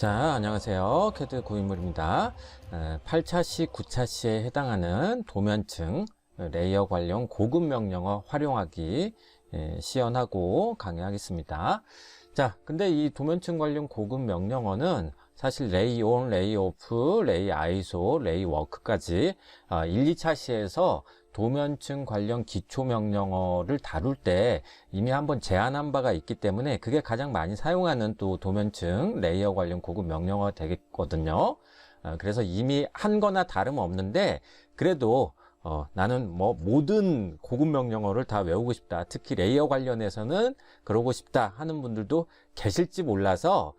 자, 안녕하세요. 캐드 고인물입니다. 8차시, 9차시에 해당하는 도면층 레이어 관련 고급 명령어 활용하기 시연하고 강의하겠습니다. 자, 근데 이 도면층 관련 고급 명령어는 사실 레이온, 레이오프, 레이아이소, 레이워크까지 1, 2차시에서 도면층 관련 기초 명령어를 다룰 때 이미 한번 제안한 바가 있기 때문에 그게 가장 많이 사용하는 또 도면층 레이어 관련 고급 명령어가 되겠거든요. 그래서 이미 한 거나 다름없는데 그래도 나는 뭐 모든 고급 명령어를 다 외우고 싶다. 특히 레이어 관련해서는 그러고 싶다 하는 분들도 계실지 몰라서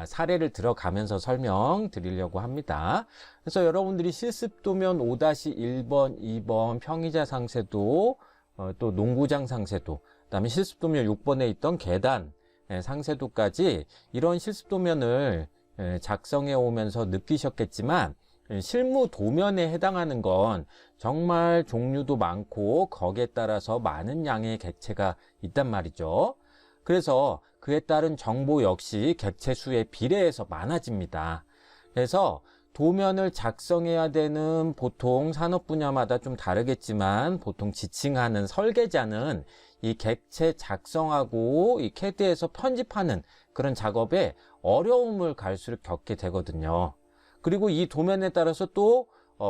사례를 들어가면서 설명드리려고 합니다. 그래서 여러분들이 실습도면 5-1번, 2번 평의자 상세도, 또 농구장 상세도, 그다음에 실습도면 6번에 있던 계단 상세도까지 이런 실습도면을 작성해 오면서 느끼셨겠지만 실무 도면에 해당하는 건 정말 종류도 많고 거기에 따라서 많은 양의 객체가 있단 말이죠. 그래서 그에 따른 정보 역시 객체 수에 비례해서 많아집니다. 그래서 도면을 작성해야 되는 보통 산업 분야마다 좀 다르겠지만 보통 지칭하는 설계자는 이 객체 작성하고 이 캐드에서 편집하는 그런 작업에 어려움을 갈수록 겪게 되거든요. 그리고 이 도면에 따라서 또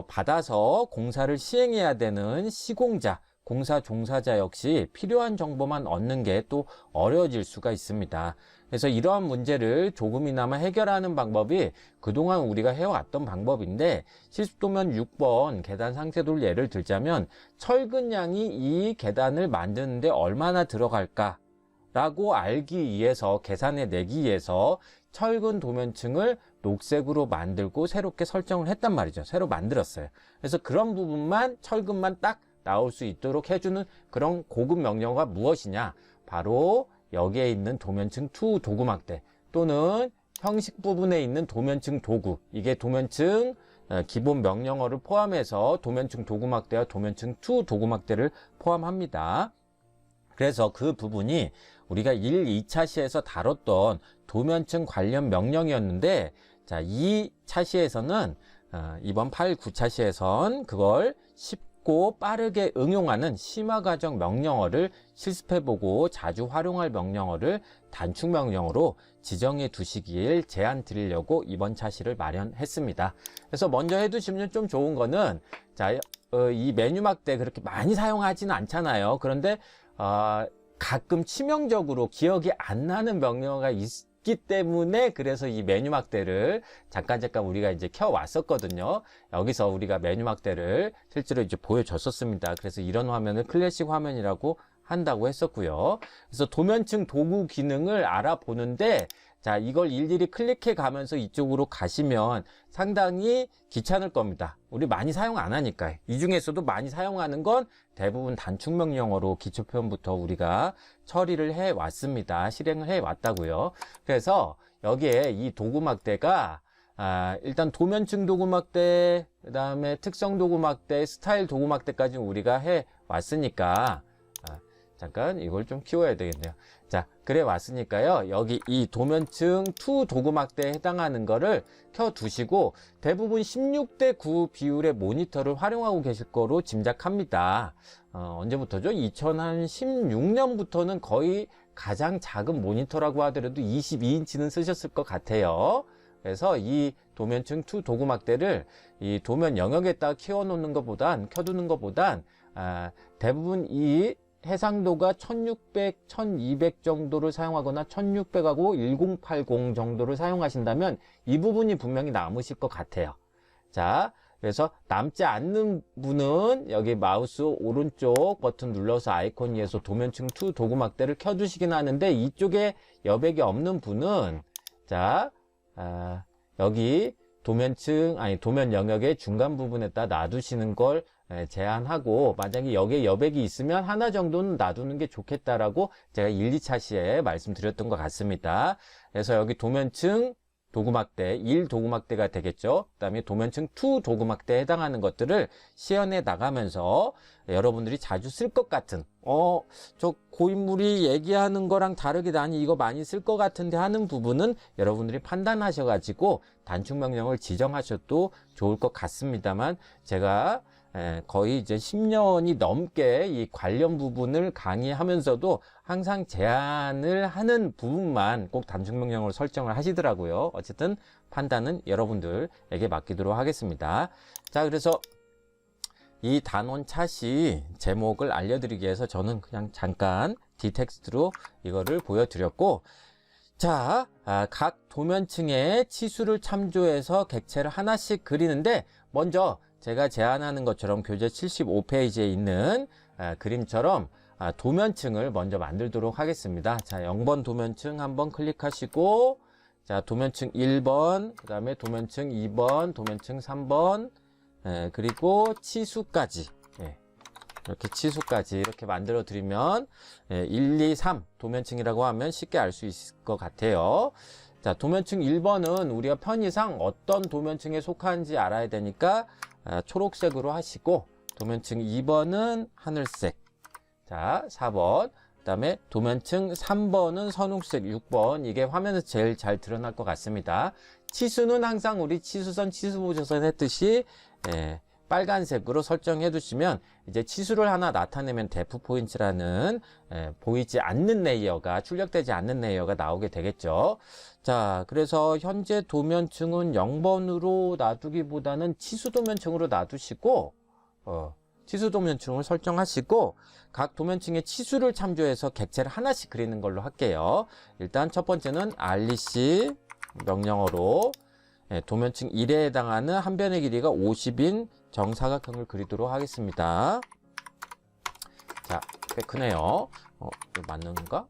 받아서 공사를 시행해야 되는 시공자, 공사 종사자 역시 필요한 정보만 얻는 게 또 어려워질 수가 있습니다. 그래서 이러한 문제를 조금이나마 해결하는 방법이 그동안 우리가 해왔던 방법인데 실습도면 6번 계단 상세도를 예를 들자면 철근량이 이 계단을 만드는데 얼마나 들어갈까 라고 알기 위해서 계산해 내기 위해서 철근 도면층을 녹색으로 만들고 새롭게 설정을 했단 말이죠. 새로 만들었어요. 그래서 그런 부분만 철근만 딱 나올 수 있도록 해주는 그런 고급 명령어가 무엇이냐? 바로 여기에 있는 도면층 투 도구막대 또는 형식 부분에 있는 도면층 도구, 이게 도면층 기본 명령어를 포함해서 도면층 도구막대와 도면층 투 도구막대를 포함합니다. 그래서 그 부분이 우리가 1, 2차 시에서 다뤘던 도면층 관련 명령이었는데 자, 이 차시에서는 이번 8, 9차 시에선 그걸 쉽고 빠르게 응용하는 심화과정 명령어를 실습해보고 자주 활용할 명령어를 단축 명령어로 지정해 두시길 제안 드리려고 이번 차시를 마련했습니다. 그래서 먼저 해두시면 좀 좋은 거는 자, 이 메뉴막대 그렇게 많이 사용하지는 않잖아요. 그런데 가끔 치명적으로 기억이 안 나는 명령어가 있기 때문에 그래서 이 메뉴막대를 잠깐 우리가 이제 켜왔었거든요. 여기서 우리가 메뉴막대를 실제로 이제 보여줬었습니다. 그래서 이런 화면을 클래식 화면이라고 한다고 했었고요. 그래서 도면층 도구 기능을 알아보는데 자, 이걸 일일이 클릭해 가면서 이쪽으로 가시면 상당히 귀찮을 겁니다. 우리 많이 사용 안 하니까. 이 중에서도 많이 사용하는 건 대부분 단축 명령어로 기초표현부터 우리가 처리를 해 왔습니다. 실행을 해 왔다고요. 그래서 여기에 이 도구막대가 일단 도면층 도구막대, 그 다음에 특성 도구막대, 스타일 도구막대까지 우리가 해 왔으니까 잠깐 이걸 좀 키워야 되겠네요. 자, 그래 왔으니까요. 여기 이 도면층 투 도구막대에 해당하는 거를 켜두시고 대부분 16:9 비율의 모니터를 활용하고 계실 거로 짐작합니다. 언제부터죠? 2016년부터는 거의 가장 작은 모니터라고 하더라도 22인치는 쓰셨을 것 같아요. 그래서 이 도면층 투 도구막대를 이 도면 영역에다가 켜두는 것보단 대부분 이 해상도가 1600, 1200 정도를 사용하거나 1600하고 1080 정도를 사용하신다면 이 부분이 분명히 남으실 것 같아요. 자, 그래서 남지 않는 분은 여기 마우스 오른쪽 버튼 눌러서 아이콘 위에서 도면층 투 도구막대를 켜두시긴 하는데 이쪽에 여백이 없는 분은 자, 여기 도면 영역의 중간 부분에다 놔두시는 걸 제한하고 만약에 여기에 여백이 있으면 하나 정도는 놔두는 게 좋겠다라고 제가 1, 2차 시에 말씀드렸던 것 같습니다. 그래서 여기 도면층 도구막대 1 도구막대가 되겠죠. 그 다음에 도면층 2 도구막대에 해당하는 것들을 시연해 나가면서 여러분들이 자주 쓸 것 같은 저 고인물이 얘기하는 거랑 다르게 나니 이거 많이 쓸 것 같은데 하는 부분은 여러분들이 판단하셔 가지고 단축 명령을 지정하셔도 좋을 것 같습니다만, 제가 거의 이제 10년이 넘게 이 관련 부분을 강의하면서도 항상 제한을 하는 부분만 꼭 단축 명령으로 설정을 하시더라고요. 어쨌든 판단은 여러분들에게 맡기도록 하겠습니다. 자, 그래서 이 단원 차시 제목을 알려드리기 위해서 저는 그냥 잠깐 디텍스트로 이거를 보여드렸고, 자, 각 도면층의 치수를 참조해서 객체를 하나씩 그리는데, 먼저 제가 제안하는 것처럼 교재 75페이지에 있는 그림처럼 도면층을 먼저 만들도록 하겠습니다. 자, 0번 도면층 한번 클릭하시고, 자, 도면층 1번, 그 다음에 도면층 2번, 도면층 3번, 그리고 치수까지, 이렇게 치수까지 이렇게 만들어 드리면 1, 2, 3 도면층이라고 하면 쉽게 알 수 있을 것 같아요. 자, 도면층 1번은 우리가 편의상 어떤 도면층에 속하는지 알아야 되니까 초록색으로 하시고, 도면층 2번은 하늘색, 자 4번, 그 다음에 도면층 3번은 선홍색, 6번, 이게 화면에서 제일 잘 드러날 것 같습니다. 치수는 항상 우리 치수선, 치수보조선 했듯이 빨간색으로 설정해 두시면 이제 치수를 하나 나타내면 데프 포인트라는 보이지 않는 레이어가, 출력되지 않는 레이어가 나오게 되겠죠. 자, 그래서 현재 도면층은 0번으로 놔두기보다는 치수 도면층으로 놔두시고, 치수 도면층을 설정하시고, 각 도면층의 치수를 참조해서 객체를 하나씩 그리는 걸로 할게요. 일단 첫 번째는 REC 명령어로 도면층 1에 해당하는 한 변의 길이가 50인 정사각형을 그리도록 하겠습니다. 자, 꽤 크네요. 이거 맞는가?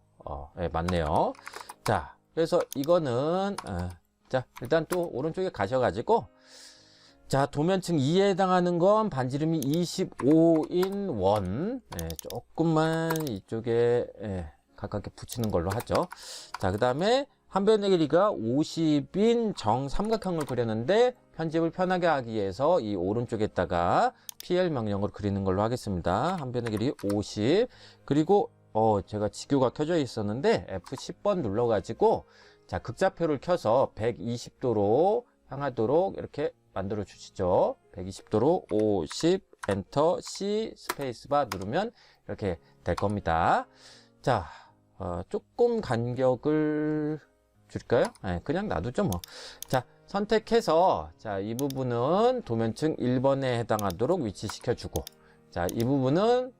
네, 맞네요. 자, 그래서 이거는 자, 일단 또 오른쪽에 가셔가지고, 자, 도면층 2에 해당하는 건 반지름이 25인 원, 조금만 이쪽에 가깝게 붙이는 걸로 하죠. 자, 그 다음에 한 변의 길이가 50인 정삼각형을 그렸는데, 편집을 편하게 하기 위해서 이 오른쪽에다가 PL 명령으로 그리는 걸로 하겠습니다. 한 변의 길이 50, 그리고 제가 지교가 켜져 있었는데 F10번 눌러가지고, 자, 극좌표를 켜서 120도로 향하도록 이렇게 만들어 주시죠. 120도로 50, 엔터, C, 스페이스바 누르면 이렇게 될 겁니다. 자, 조금 간격을 줄까요? 그냥 놔두죠 뭐. 자, 선택해서, 자, 이 부분은 도면층 1번에 해당하도록 위치시켜주고, 자, 이 부분은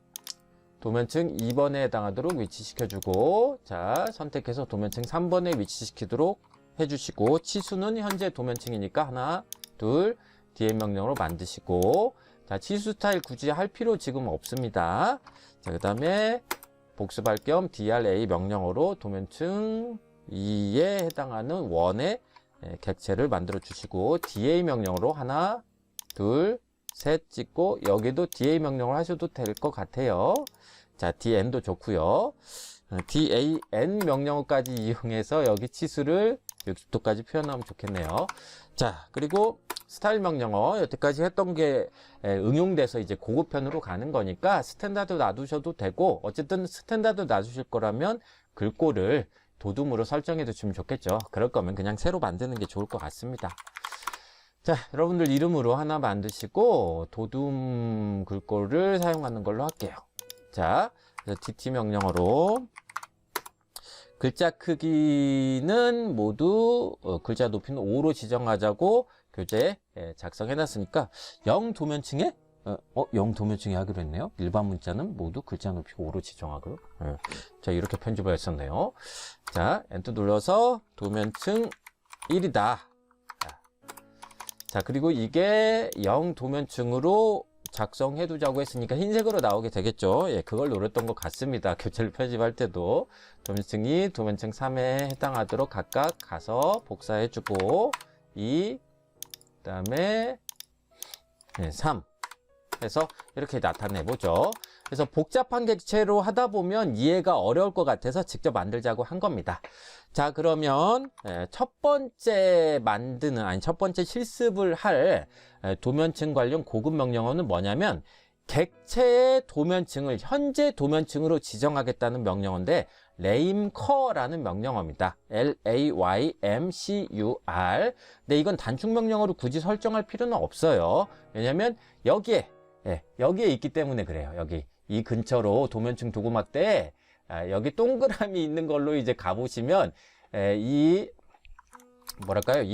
도면층 2번에 해당하도록 위치시켜주고, 자, 선택해서 도면층 3번에 위치시키도록 해주시고, 치수는 현재 도면층이니까 하나, 둘, DM 명령으로 만드시고, 자, 치수 스타일 굳이 할 필요 지금 없습니다. 자, 그 다음에 복습할 겸 DRA 명령어로 도면층 2에 해당하는 원의 객체를 만들어 주시고, DA 명령으로 하나, 둘, 셋 찍고, 여기도 DA 명령을 하셔도 될 것 같아요. 자, DN도 좋고요. DAN 명령어까지 이용해서 여기 치수를 60도까지 표현하면 좋겠네요. 자, 그리고 스타일 명령어, 여태까지 했던 게 응용돼서 이제 고급편으로 가는 거니까 스탠다드 놔두셔도 되고, 어쨌든 스탠다드 놔두실 거라면 글꼴을 도둠으로 설정해 두시면 좋겠죠. 그럴 거면 그냥 새로 만드는 게 좋을 것 같습니다. 자, 여러분들 이름으로 하나 만드시고 도둠 글꼴을 사용하는 걸로 할게요. 자, TT 명령어로 글자 크기는 모두 글자 높이는 5로 지정하자고 교재에 작성해 놨으니까 0 도면층에 0 도면층에 하기로 했네요. 일반 문자는 모두 글자 높이 5로 지정하고요. 자, 이렇게 편집을 했었네요. 자, 엔터 눌러서 도면층 1이다. 자, 그리고 이게 0 도면층으로 작성해 두자고 했으니까 흰색으로 나오게 되겠죠. 예, 그걸 노렸던 것 같습니다. 교재를 편집할 때도 도면층 2, 도면층 3에 해당하도록 각각 가서 복사해 주고 2, 그 다음에 3 해서 이렇게 나타내 보죠. 그래서 복잡한 객체로 하다 보면 이해가 어려울 것 같아서 직접 만들자고 한 겁니다. 자, 그러면 첫 번째 실습을 할 도면층 관련 고급 명령어는 뭐냐면 객체의 도면층을 현재 도면층으로 지정하겠다는 명령어인데 laymcur라는 명령어입니다. laymcur. 근데 이건 단축 명령어로 굳이 설정할 필요는 없어요. 왜냐면 여기에 있기 때문에 그래요. 여기 이 근처로 도면층 도구막대에 여기 동그라미 있는 걸로 이제 가보시면 이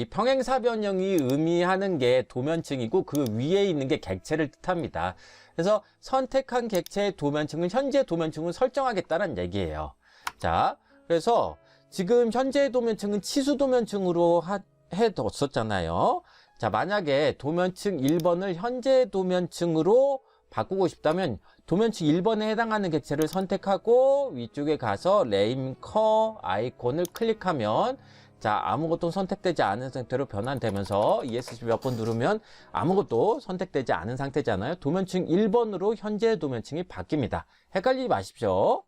평행사 변형이 의미하는 게 도면층이고 그 위에 있는 게 객체를 뜻합니다. 그래서 선택한 객체의 도면층을 현재 도면층으로 설정하겠다는 얘기예요. 자, 그래서 지금 현재 도면층은 치수 도면층으로 해뒀었잖아요. 자, 만약에 도면층 1번을 현재 도면층으로 바꾸고 싶다면 도면층 1번에 해당하는 객체를 선택하고 위쪽에 가서 laymcur 아이콘을 클릭하면 자, 아무것도 선택되지 않은 상태로 변환되면서 ESC 몇 번 누르면 아무것도 선택되지 않은 상태잖아요. 도면층 1번으로 현재 도면층이 바뀝니다. 헷갈리지 마십시오.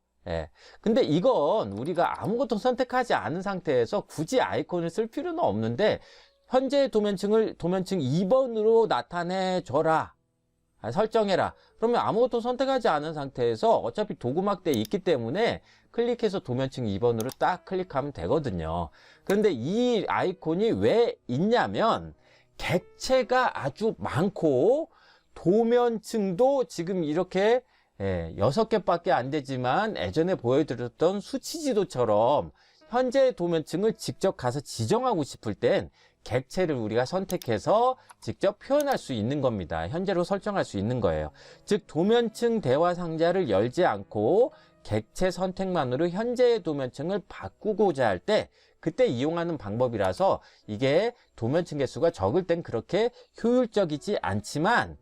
근데 이건 우리가 아무것도 선택하지 않은 상태에서 굳이 아이콘을 쓸 필요는 없는데 현재 도면층을 도면층 2번으로 나타내줘라. 설정해라. 그러면 아무것도 선택하지 않은 상태에서 어차피 도구막대에 있기 때문에 클릭해서 도면층 2번으로 딱 클릭하면 되거든요. 그런데 이 아이콘이 왜 있냐면 객체가 아주 많고 도면층도 지금 이렇게 6개밖에 안 되지만 예전에 보여드렸던 수치지도처럼 현재 도면층을 직접 가서 지정하고 싶을 땐 객체를 우리가 선택해서 직접 표현할 수 있는 겁니다. 현재로 설정할 수 있는 거예요. 즉 도면층 대화 상자를 열지 않고 객체 선택만으로 현재의 도면층을 바꾸고자 할 때 그때 이용하는 방법이라서 이게 도면층 개수가 적을 땐 그렇게 효율적이지 않지만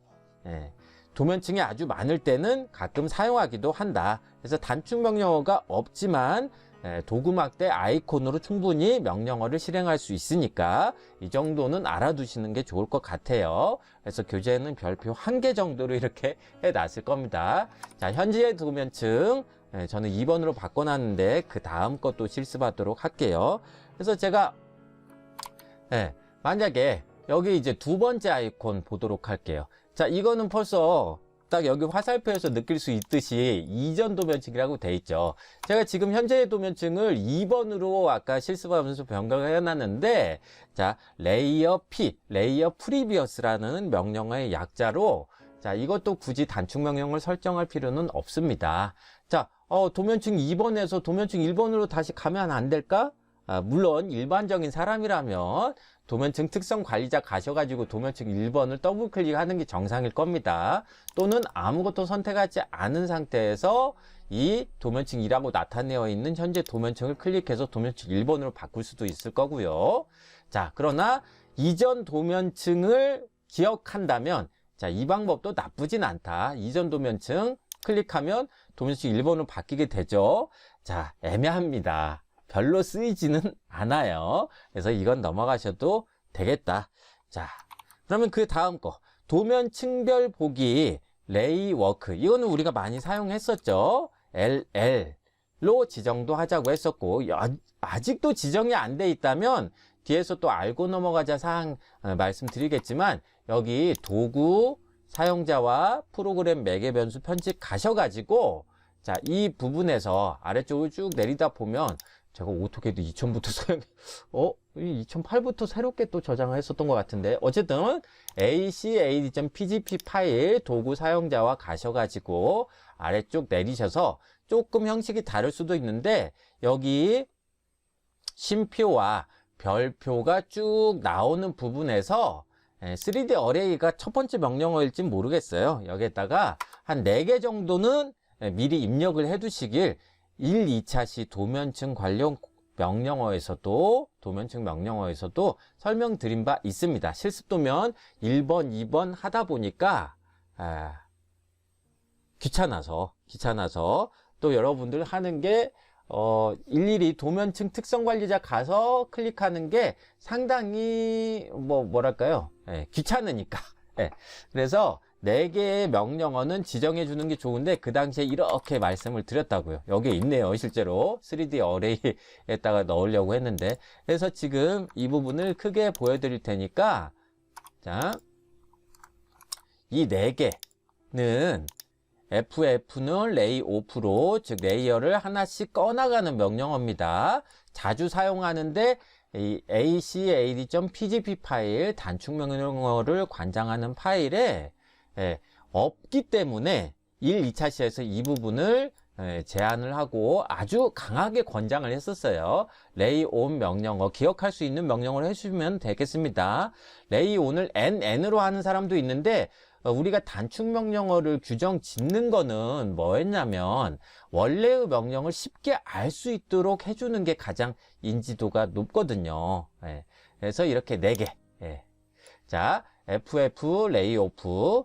도면층이 아주 많을 때는 가끔 사용하기도 한다. 그래서 단축 명령어가 없지만 도구막대 아이콘으로 충분히 명령어를 실행할 수 있으니까 이 정도는 알아두시는 게 좋을 것 같아요. 그래서 교재에는 별표 1개 정도로 이렇게 해놨을 겁니다. 자, 현재의 도면층 저는 2번으로 바꿔놨는데 그 다음 것도 실습하도록 할게요. 그래서 제가 만약에 여기 이제 두 번째 아이콘 보도록 할게요. 자, 이거는 벌써 딱 여기 화살표에서 느낄 수 있듯이 이전 도면층이라고 돼 있죠. 제가 지금 현재의 도면층을 2번으로 아까 실습하면서 변경을 해놨는데, 자, 레이어 프리비어스라는 명령어의 약자로, 자, 이것도 굳이 단축 명령을 설정할 필요는 없습니다. 자, 도면층 2번에서 도면층 1번으로 다시 가면 안 될까? 물론 일반적인 사람이라면 도면층 특성 관리자 가셔가지고 도면층 1번을 더블 클릭하는 게 정상일 겁니다. 또는 아무것도 선택하지 않은 상태에서 이 도면층 2라고 나타내어 있는 현재 도면층을 클릭해서 도면층 1번으로 바꿀 수도 있을 거고요. 자, 그러나 이전 도면층을 기억한다면 자, 이 방법도 나쁘진 않다. 이전 도면층 클릭하면 도면층 1번으로 바뀌게 되죠. 자, 애매합니다. 별로 쓰이지는 않아요. 그래서 이건 넘어가셔도 되겠다. 자, 그러면 그 다음 거 도면층별 보기 레이워크, 이거는 우리가 많이 사용했었죠. LL로 지정도 하자고 했었고, 아직도 지정이 안 돼 있다면 뒤에서 또 알고 넘어가자 사항 말씀드리겠지만, 여기 도구 사용자와 프로그램 매개 변수 편집 가셔가지고, 자, 이 부분에서 아래쪽을 쭉 내리다 보면 제가 오토캐드 2000부터 2008부터 새롭게 또 저장을 했었던 것 같은데, 어쨌든 acad.pgp 파일 도구 사용자와 가셔가지고 아래쪽 내리셔서 조금 형식이 다를 수도 있는데, 여기 쉼표와 별표가 쭉 나오는 부분에서 3D 어레이가 첫 번째 명령어일지 모르겠어요. 여기에다가 한 4개 정도는 미리 입력을 해 두시길, 1, 2차 시 도면층 관련 도면층 명령어에서도 설명드린 바 있습니다. 실습도면 1번, 2번 하다 보니까 귀찮아서 또 여러분들 하는 게 일일이 도면층 특성 관리자 가서 클릭하는 게 상당히 귀찮으니까. 그래서 4개의 명령어는 지정해 주는 게 좋은데 그 당시에 이렇게 말씀을 드렸다고요. 여기에 있네요. 실제로 3D 어레이에다가 넣으려고 했는데, 그래서 지금 이 부분을 크게 보여드릴 테니까, 자, 이 4개는 FF는 레이 오프로, 즉 레이어를 하나씩 꺼나가는 명령어입니다. 자주 사용하는데 이 acad.pgp 파일, 단축 명령어를 관장하는 파일에 없기 때문에 1, 2차 시에서 이 부분을 제한을 하고 아주 강하게 권장을 했었어요. 레이온 명령어, 기억할 수 있는 명령어를 해주시면 되겠습니다. 레이온을 NN으로 하는 사람도 있는데, 우리가 단축 명령어를 규정 짓는 거는 뭐 했냐면 원래의 명령을 쉽게 알 수 있도록 해주는 게 가장 인지도가 높거든요. 그래서 이렇게 4개. 자, FF 레이오프,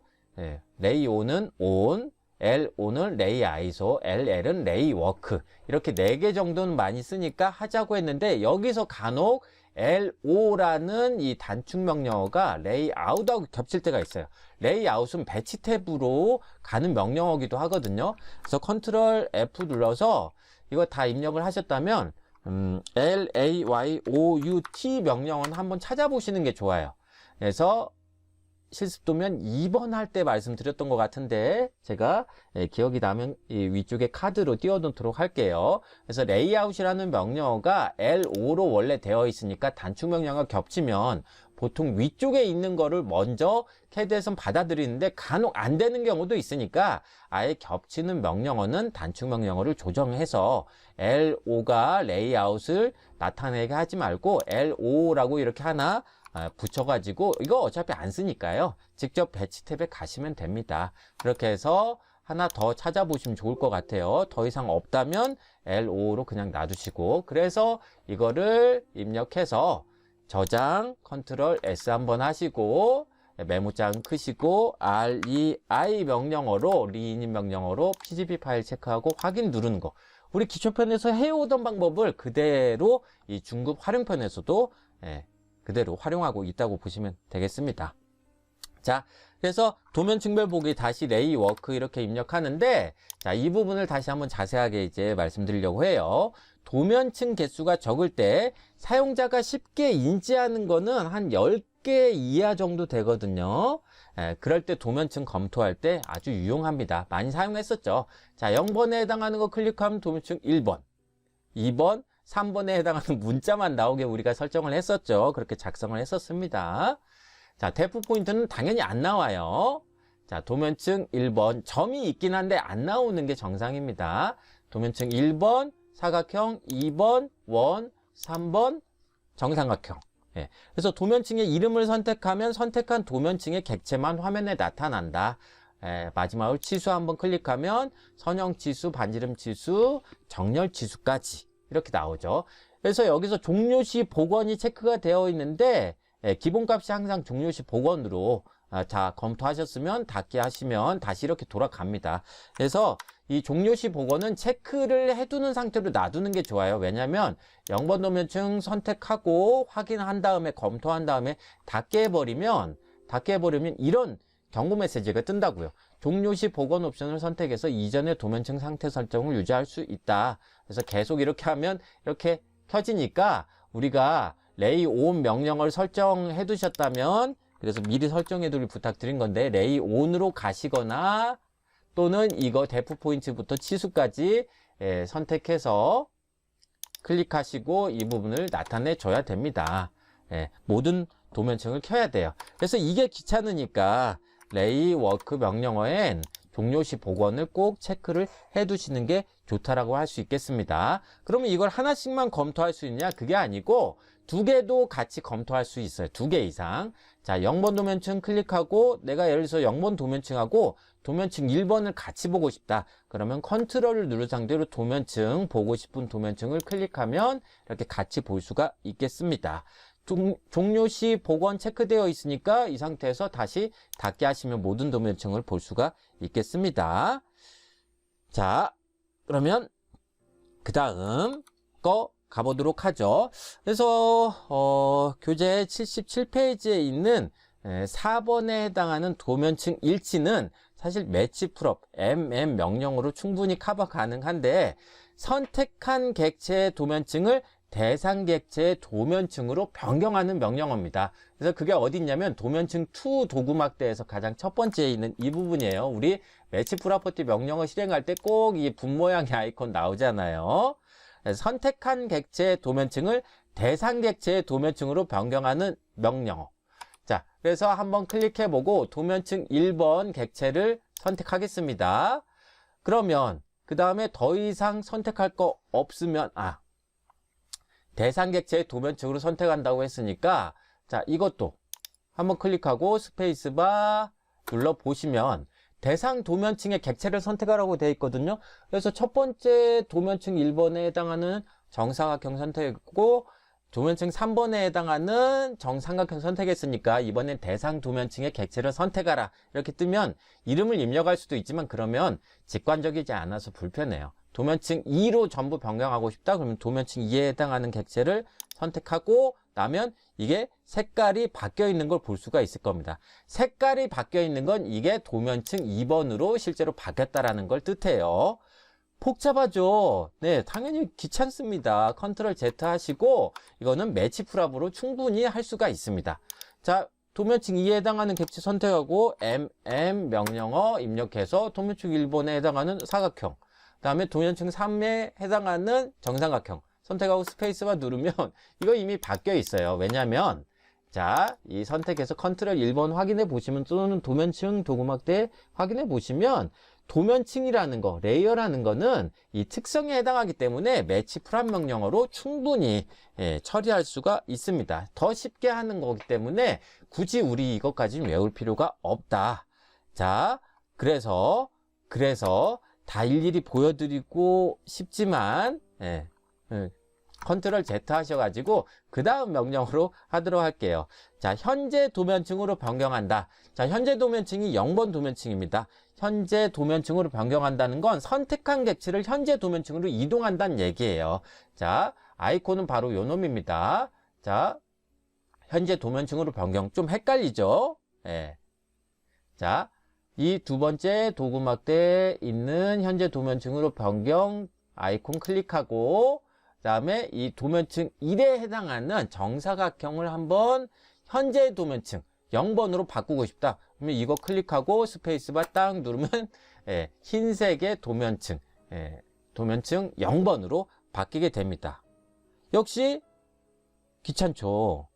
레이온은 on, LO는 레이 아이소, LL은 레이 워크. 이렇게 4개 정도는 많이 쓰니까 하자고 했는데, 여기서 간혹 LO라는 이 단축 명령어가 레이아웃하고 겹칠 때가 있어요. 레이아웃은 배치 탭으로 가는 명령어기도 하거든요. 그래서 컨트롤 F 눌러서 이거 다 입력을 하셨다면 LAYOUT 명령어는 한번 찾아보시는 게 좋아요. 그래서 실습도면 2번 할 때 말씀드렸던 것 같은데, 제가 기억이 나면 이 위쪽에 카드로 띄워놓도록 할게요. 그래서 레이아웃이라는 명령어가 LO로 원래 되어 있으니까 단축 명령어가 겹치면 보통 위쪽에 있는 거를 먼저 CAD에선 받아들이는데 간혹 안 되는 경우도 있으니까 아예 겹치는 명령어는 단축 명령어를 조정해서 LO가 레이아웃을 나타내게 하지 말고 LO라고 이렇게 하나 붙여가지고, 이거 어차피 안 쓰니까요, 직접 배치 탭에 가시면 됩니다. 그렇게 해서 하나 더 찾아보시면 좋을 것 같아요. 더 이상 없다면 LO로 그냥 놔두시고, 그래서 이거를 입력해서 저장 컨트롤 S 한번 하시고, 메모장 크시고 REI 명령어로, 리인인 명령어로 PGP 파일 체크하고 확인 누르는 거, 우리 기초편에서 해오던 방법을 그대로 이 중급 활용편에서도 그대로 활용하고 있다고 보시면 되겠습니다. 자, 그래서 도면 층별 보기 다시 레이 워크 이렇게 입력하는데, 자, 이 부분을 다시 한번 자세하게 이제 말씀드리려고 해요. 도면층 개수가 적을 때 사용자가 쉽게 인지하는 거는 한 10개 이하 정도 되거든요. 그럴 때 도면층 검토할 때 아주 유용합니다. 많이 사용했었죠. 자, 0번에 해당하는 거 클릭하면 도면층 1번, 2번, 3번에 해당하는 문자만 나오게 우리가 설정을 했었죠. 그렇게 작성을 했었습니다. 자, 데프 포인트는 당연히 안 나와요. 자, 도면층 1번, 점이 있긴 한데 안 나오는 게 정상입니다. 도면층 1번, 사각형, 2번, 원, 3번, 정삼각형. 그래서 도면층의 이름을 선택하면 선택한 도면층의 객체만 화면에 나타난다. 마지막으로 치수 한번 클릭하면 선형 치수, 반지름 치수, 정렬 치수까지 이렇게 나오죠. 그래서 여기서 종료시 복원이 체크가 되어 있는데, 기본값이 항상 종료시 복원으로 자, 검토하셨으면 닫기 하시면 다시 이렇게 돌아갑니다. 그래서 이 종료시 복원은 체크를 해두는 상태로 놔두는 게 좋아요. 왜냐하면 0번 도면층 선택하고 확인한 다음에 검토한 다음에 닫게 해버리면 이런 경고 메시지가 뜬다고요. 종료시 복원 옵션을 선택해서 이전의 도면층 상태 설정을 유지할 수 있다. 그래서 계속 이렇게 하면 이렇게 켜지니까, 우리가 레이 온 명령을 설정해 두셨다면, 그래서 미리 설정해 두길 부탁드린 건데, 레이 온으로 가시거나 또는 이거 데프 포인트부터 치수까지 선택해서 클릭하시고 이 부분을 나타내 줘야 됩니다. 모든 도면층을 켜야 돼요. 그래서 이게 귀찮으니까 레이 워크 명령어엔 종료시 복원을 꼭 체크를 해 두시는 게 좋다라고 할 수 있겠습니다. 그러면 이걸 하나씩만 검토할 수 있냐? 그게 아니고 2개도 같이 검토할 수 있어요. 2개 이상. 자, 0번 도면층 클릭하고 내가 예를 들어서 0번 도면층하고 도면층 1번을 같이 보고 싶다. 그러면 컨트롤을 누른 상태로 도면층, 보고 싶은 도면층을 클릭하면 이렇게 같이 볼 수가 있겠습니다. 종료시 복원 체크되어 있으니까 이 상태에서 다시 닫게 하시면 모든 도면층을 볼 수가 있겠습니다. 자, 그러면 그 다음 거 가보도록 하죠. 그래서 교재 77페이지에 있는 4번에 해당하는 도면층 일치는 사실 매치 풀업 MM 명령으로 충분히 커버 가능한데 선택한 객체의 도면층을 대상 객체의 도면층으로 변경하는 명령어입니다. 그래서 그게 어디 있냐면 도면층 2 도구막대에서 가장 첫 번째에 있는 이 부분이에요. 우리 매치 프로퍼티 명령어 실행할 때 꼭 이 분 모양의 아이콘 나오잖아요. 선택한 객체의 도면층을 대상 객체의 도면층으로 변경하는 명령어. 자, 그래서 한번 클릭해보고 도면층 1번 객체를 선택하겠습니다. 그러면 그 다음에 더 이상 선택할 거 없으면 대상 객체의 도면층으로 선택한다고 했으니까 자, 이것도 한번 클릭하고 스페이스바 눌러보시면 대상 도면층의 객체를 선택하라고 되어 있거든요. 그래서 첫 번째 도면층 1번에 해당하는 정사각형 선택했고 도면층 3번에 해당하는 정삼각형 선택했으니까 이번엔 대상 도면층의 객체를 선택하라 이렇게 뜨면 이름을 입력할 수도 있지만 그러면 직관적이지 않아서 불편해요. 도면층 2로 전부 변경하고 싶다 그러면 도면층 2에 해당하는 객체를 선택하고 나면 이게 색깔이 바뀌어 있는 걸 볼 수가 있을 겁니다. 색깔이 바뀌어 있는 건 이게 도면층 2번으로 실제로 바뀌었다라는 걸 뜻해요. 복잡하죠? 네, 당연히 귀찮습니다. 컨트롤 Z 하시고 이거는 매치 풀업으로 충분히 할 수가 있습니다. 자, 도면층 2에 해당하는 객체 선택하고 MM 명령어 입력해서 도면층 1번에 해당하는 사각형 그 다음에 도면층 3에 해당하는 정삼각형 선택하고 스페이스바 누르면 이거 이미 바뀌어 있어요. 왜냐하면 자, 이 선택해서 컨트롤 1번 확인해 보시면 또는 도면층 도구막대 확인해 보시면 도면층이라는 거, 레이어라는 거는 이 특성에 해당하기 때문에 매치 풀업 명령어로 충분히 처리할 수가 있습니다. 더 쉽게 하는 거기 때문에 굳이 우리 이것까지는 외울 필요가 없다. 자, 그래서 다 일일이 보여드리고 싶지만 컨트롤 Z 하셔가지고 그 다음 명령으로 하도록 할게요. 자, 현재 도면층으로 변경한다. 자, 현재 도면층이 0번 도면층입니다. 현재 도면층으로 변경한다는 건 선택한 객체를 현재 도면층으로 이동한다는 얘기예요. 자, 아이콘은 바로 요 놈입니다. 자, 현재 도면층으로 변경. 좀 헷갈리죠? 예. 자, 이 두 번째 도구막대에 있는 현재 도면층으로 변경 아이콘 클릭하고 그 다음에 이 도면층 1에 해당하는 정사각형을 한번 현재 도면층 0번으로 바꾸고 싶다. 그러면 이거 클릭하고 스페이스바 딱 누르면 흰색의 도면층 도면층 0번으로 바뀌게 됩니다. 역시 귀찮죠.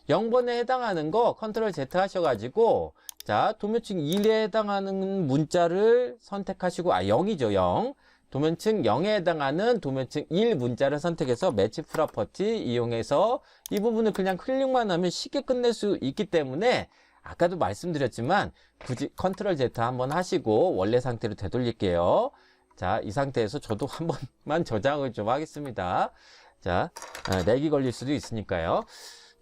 0번에 해당하는 거 컨트롤 Z 하셔가지고 자, 도면층 1에 해당하는 문자를 선택하시고 0이죠. 0. 도면층 0에 해당하는 도면층 1 문자를 선택해서 매치 프로퍼티 이용해서 이 부분을 그냥 클릭만 하면 쉽게 끝낼 수 있기 때문에 아까도 말씀드렸지만 굳이 컨트롤 Z 한번 하시고 원래 상태로 되돌릴게요. 자, 이 상태에서 저도 한 번만 저장을 좀 하겠습니다. 자, 렉이 걸릴 수도 있으니까요.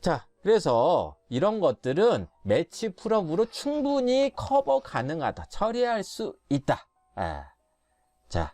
자, 그래서 이런 것들은 매치 풀업으로 충분히 커버 가능하다. 처리할 수 있다. 자,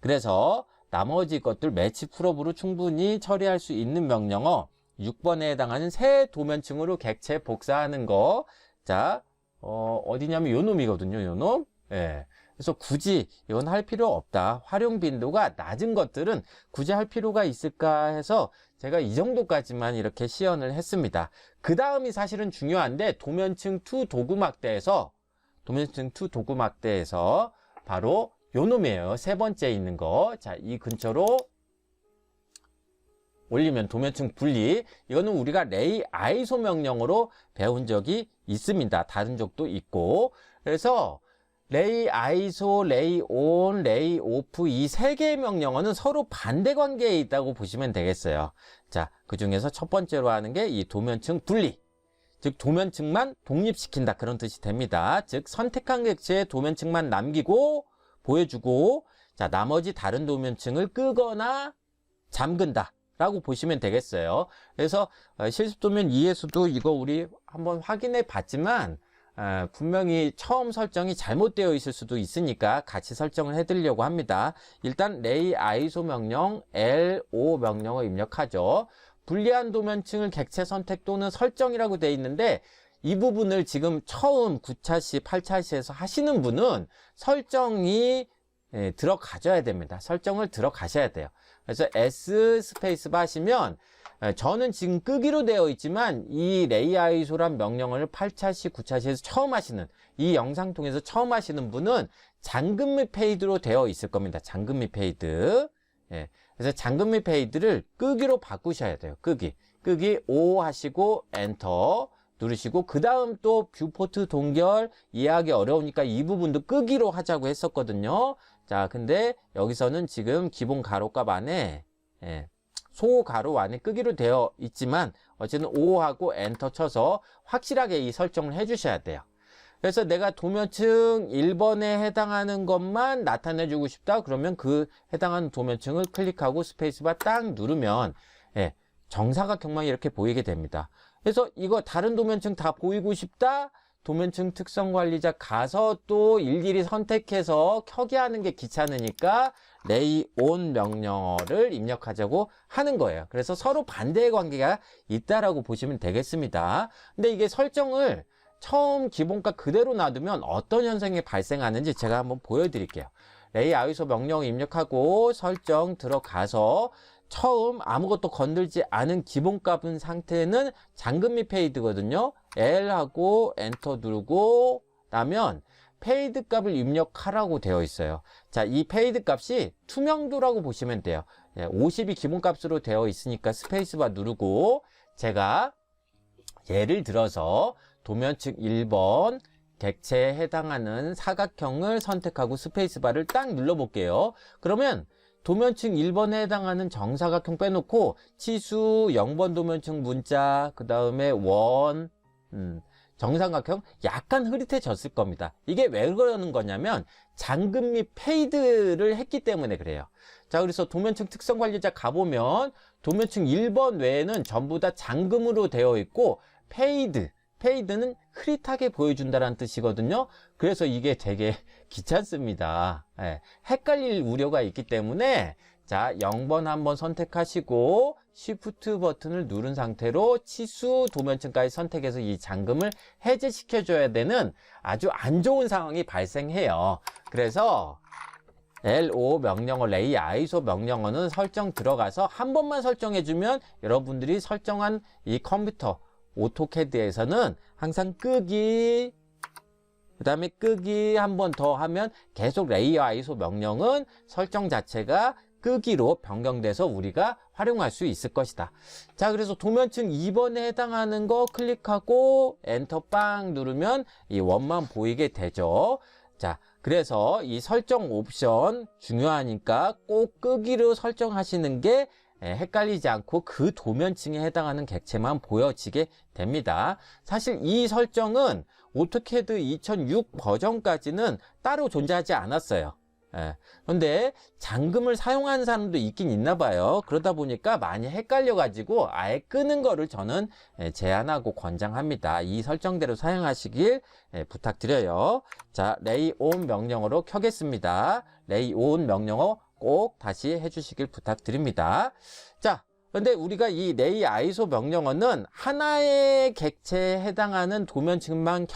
그래서 나머지 것들 매치 풀업으로 충분히 처리할 수 있는 명령어 6번에 해당하는 새 도면층으로 객체 복사하는 거. 자, 어디냐면 요 놈이거든요. 요 놈. 그래서 굳이 이건 할 필요 없다. 활용 빈도가 낮은 것들은 굳이 할 필요가 있을까 해서 제가 이 정도까지만 이렇게 시연을 했습니다. 그 다음이 사실은 중요한데 도면층 2 도구막대에서 바로 요 놈이에요. 세 번째 있는 거. 자, 이 근처로 올리면 도면층 분리. 이거는 우리가 레이 아이소 명령으로 배운 적이 있습니다. 다른 적도 있고. 그래서 레이 아이소, 레이 온, 레이 오프 이 세 개의 명령어는 서로 반대 관계에 있다고 보시면 되겠어요. 자, 그 중에서 첫 번째로 하는 게 이 도면층 분리. 즉 도면층만 독립시킨다 그런 뜻이 됩니다. 즉 선택한 객체의 도면층만 남기고 보여주고 자 나머지 다른 도면층을 끄거나 잠근다 라고 보시면 되겠어요. 그래서 실습도면 2에서도 이거 우리 한번 확인해 봤지만 분명히 처음 설정이 잘못되어 있을 수도 있으니까 같이 설정을 해드리려고 합니다. 일단 레이 아이소 명령 LO 명령어 입력하죠. 불리한 도면층을 객체 선택 또는 설정이라고 되어 있는데 이 부분을 지금 처음 9차시, 8차시에서 하시는 분은 설정이 들어가셔야 됩니다. 설정을 들어가셔야 돼요. 그래서 S 스페이스바 하시면 저는 지금 끄기로 되어 있지만 이 레이아이소란 명령어를 8차시, 9차시에서 처음 하시는 이 영상 통해서 처음 하시는 분은 잠금 및 페이드로 되어 있을 겁니다. 잠금 및 페이드. 예. 그래서 잠금 및 페이드를 끄기로 바꾸셔야 돼요. 끄기 5 하시고 엔터 누르시고 그 다음 또 뷰포트 동결 이해하기 어려우니까 이 부분도 끄기로 하자고 했었거든요. 자, 근데 여기서는 지금 기본 가로값 안에 소 가로 안에 끄기로 되어 있지만 어쨌든 5하고 엔터 쳐서 확실하게 이 설정을 해 주셔야 돼요. 그래서 내가 도면층 1번에 해당하는 것만 나타내 주고 싶다 그러면 그 해당하는 도면층을 클릭하고 스페이스바 딱 누르면 정사각형만 이렇게 보이게 됩니다. 그래서 이거 다른 도면층 다 보이고 싶다 도면층 특성 관리자 가서 또 일일이 선택해서 켜게 하는 게 귀찮으니까 레이온 명령어를 입력하자고 하는 거예요. 그래서 서로 반대의 관계가 있다라고 보시면 되겠습니다. 근데 이게 설정을 처음 기본값 그대로 놔두면 어떤 현상이 발생하는지 제가 한번 보여드릴게요. 레이아이소 명령 입력하고 설정 들어가서 처음 아무것도 건들지 않은 기본값은 상태는 잠금 및 페이드거든요. L하고 엔터 누르고 나면 페이드 값을 입력하라고 되어 있어요. 자, 이 페이드 값이 투명도라고 보시면 돼요. 50이 기본값으로 되어 있으니까 스페이스바 누르고 제가 예를 들어서 도면층 1번 객체에 해당하는 사각형을 선택하고 스페이스바를 딱 눌러 볼게요. 그러면 도면층 1번에 해당하는 정사각형 빼놓고 치수 0번 도면층 문자 그 다음에 원 정삼각형 약간 흐릿해졌을 겁니다. 이게 왜 그러는 거냐면 잠금 및 페이드를 했기 때문에 그래요. 자, 그래서 도면층 특성 관리자 가보면 도면층 1번 외에는 전부 다 잠금으로 되어 있고 페이드는 흐릿하게 보여준다는 뜻이거든요. 그래서 이게 되게 귀찮습니다. 헷갈릴 우려가 있기 때문에 자, 0번 한번 선택하시고 Shift 버튼을 누른 상태로 치수 도면층까지 선택해서 이 잠금을 해제시켜 줘야 되는 아주 안 좋은 상황이 발생해요. 그래서 LO 명령어, 레이아이소 명령어는 설정 들어가서 한 번만 설정해 주면 여러분들이 설정한 이 컴퓨터 오토캐드에서는 항상 끄기 그 다음에 끄기 한 번 더 하면 계속 레이아이소 명령은 설정 자체가 끄기로 변경돼서 우리가 활용할 수 있을 것이다. 자, 그래서 도면층 2번에 해당하는 거 클릭하고 엔터 빵 누르면 이 원만 보이게 되죠. 자, 그래서 이 설정 옵션 중요하니까 꼭 끄기로 설정하시는 게 헷갈리지 않고 그 도면층에 해당하는 객체만 보여지게 됩니다. 사실 이 설정은 오토캐드 2006 버전까지는 따로 존재하지 않았어요. 그런데 잠금을 사용하는 사람도 있긴 있나 봐요. 그러다 보니까 많이 헷갈려 가지고 아예 끄는 거를 저는 제안하고 권장합니다. 이 설정대로 사용하시길 부탁드려요. 자, 레이온 명령어로 켜겠습니다. 레이온 명령어 꼭 다시 해주시길 부탁드립니다. 자, 근데 우리가 이 레이아이소 명령어는 하나의 객체에 해당하는 도면층만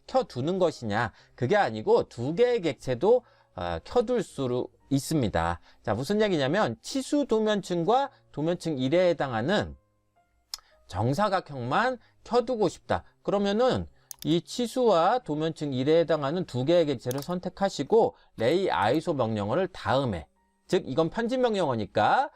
켜두는 것이냐, 그게 아니고 두 개의 객체도 켜둘 수 있습니다. 자, 무슨 얘기냐면 치수 도면층과 도면층 1에 해당하는 정사각형만 켜두고 싶다. 그러면은 이 치수와 도면층 1에 해당하는 두 개의 객체를 선택하시고 레이아이소 명령어를 다음에, 즉 이건 편집 명령어니까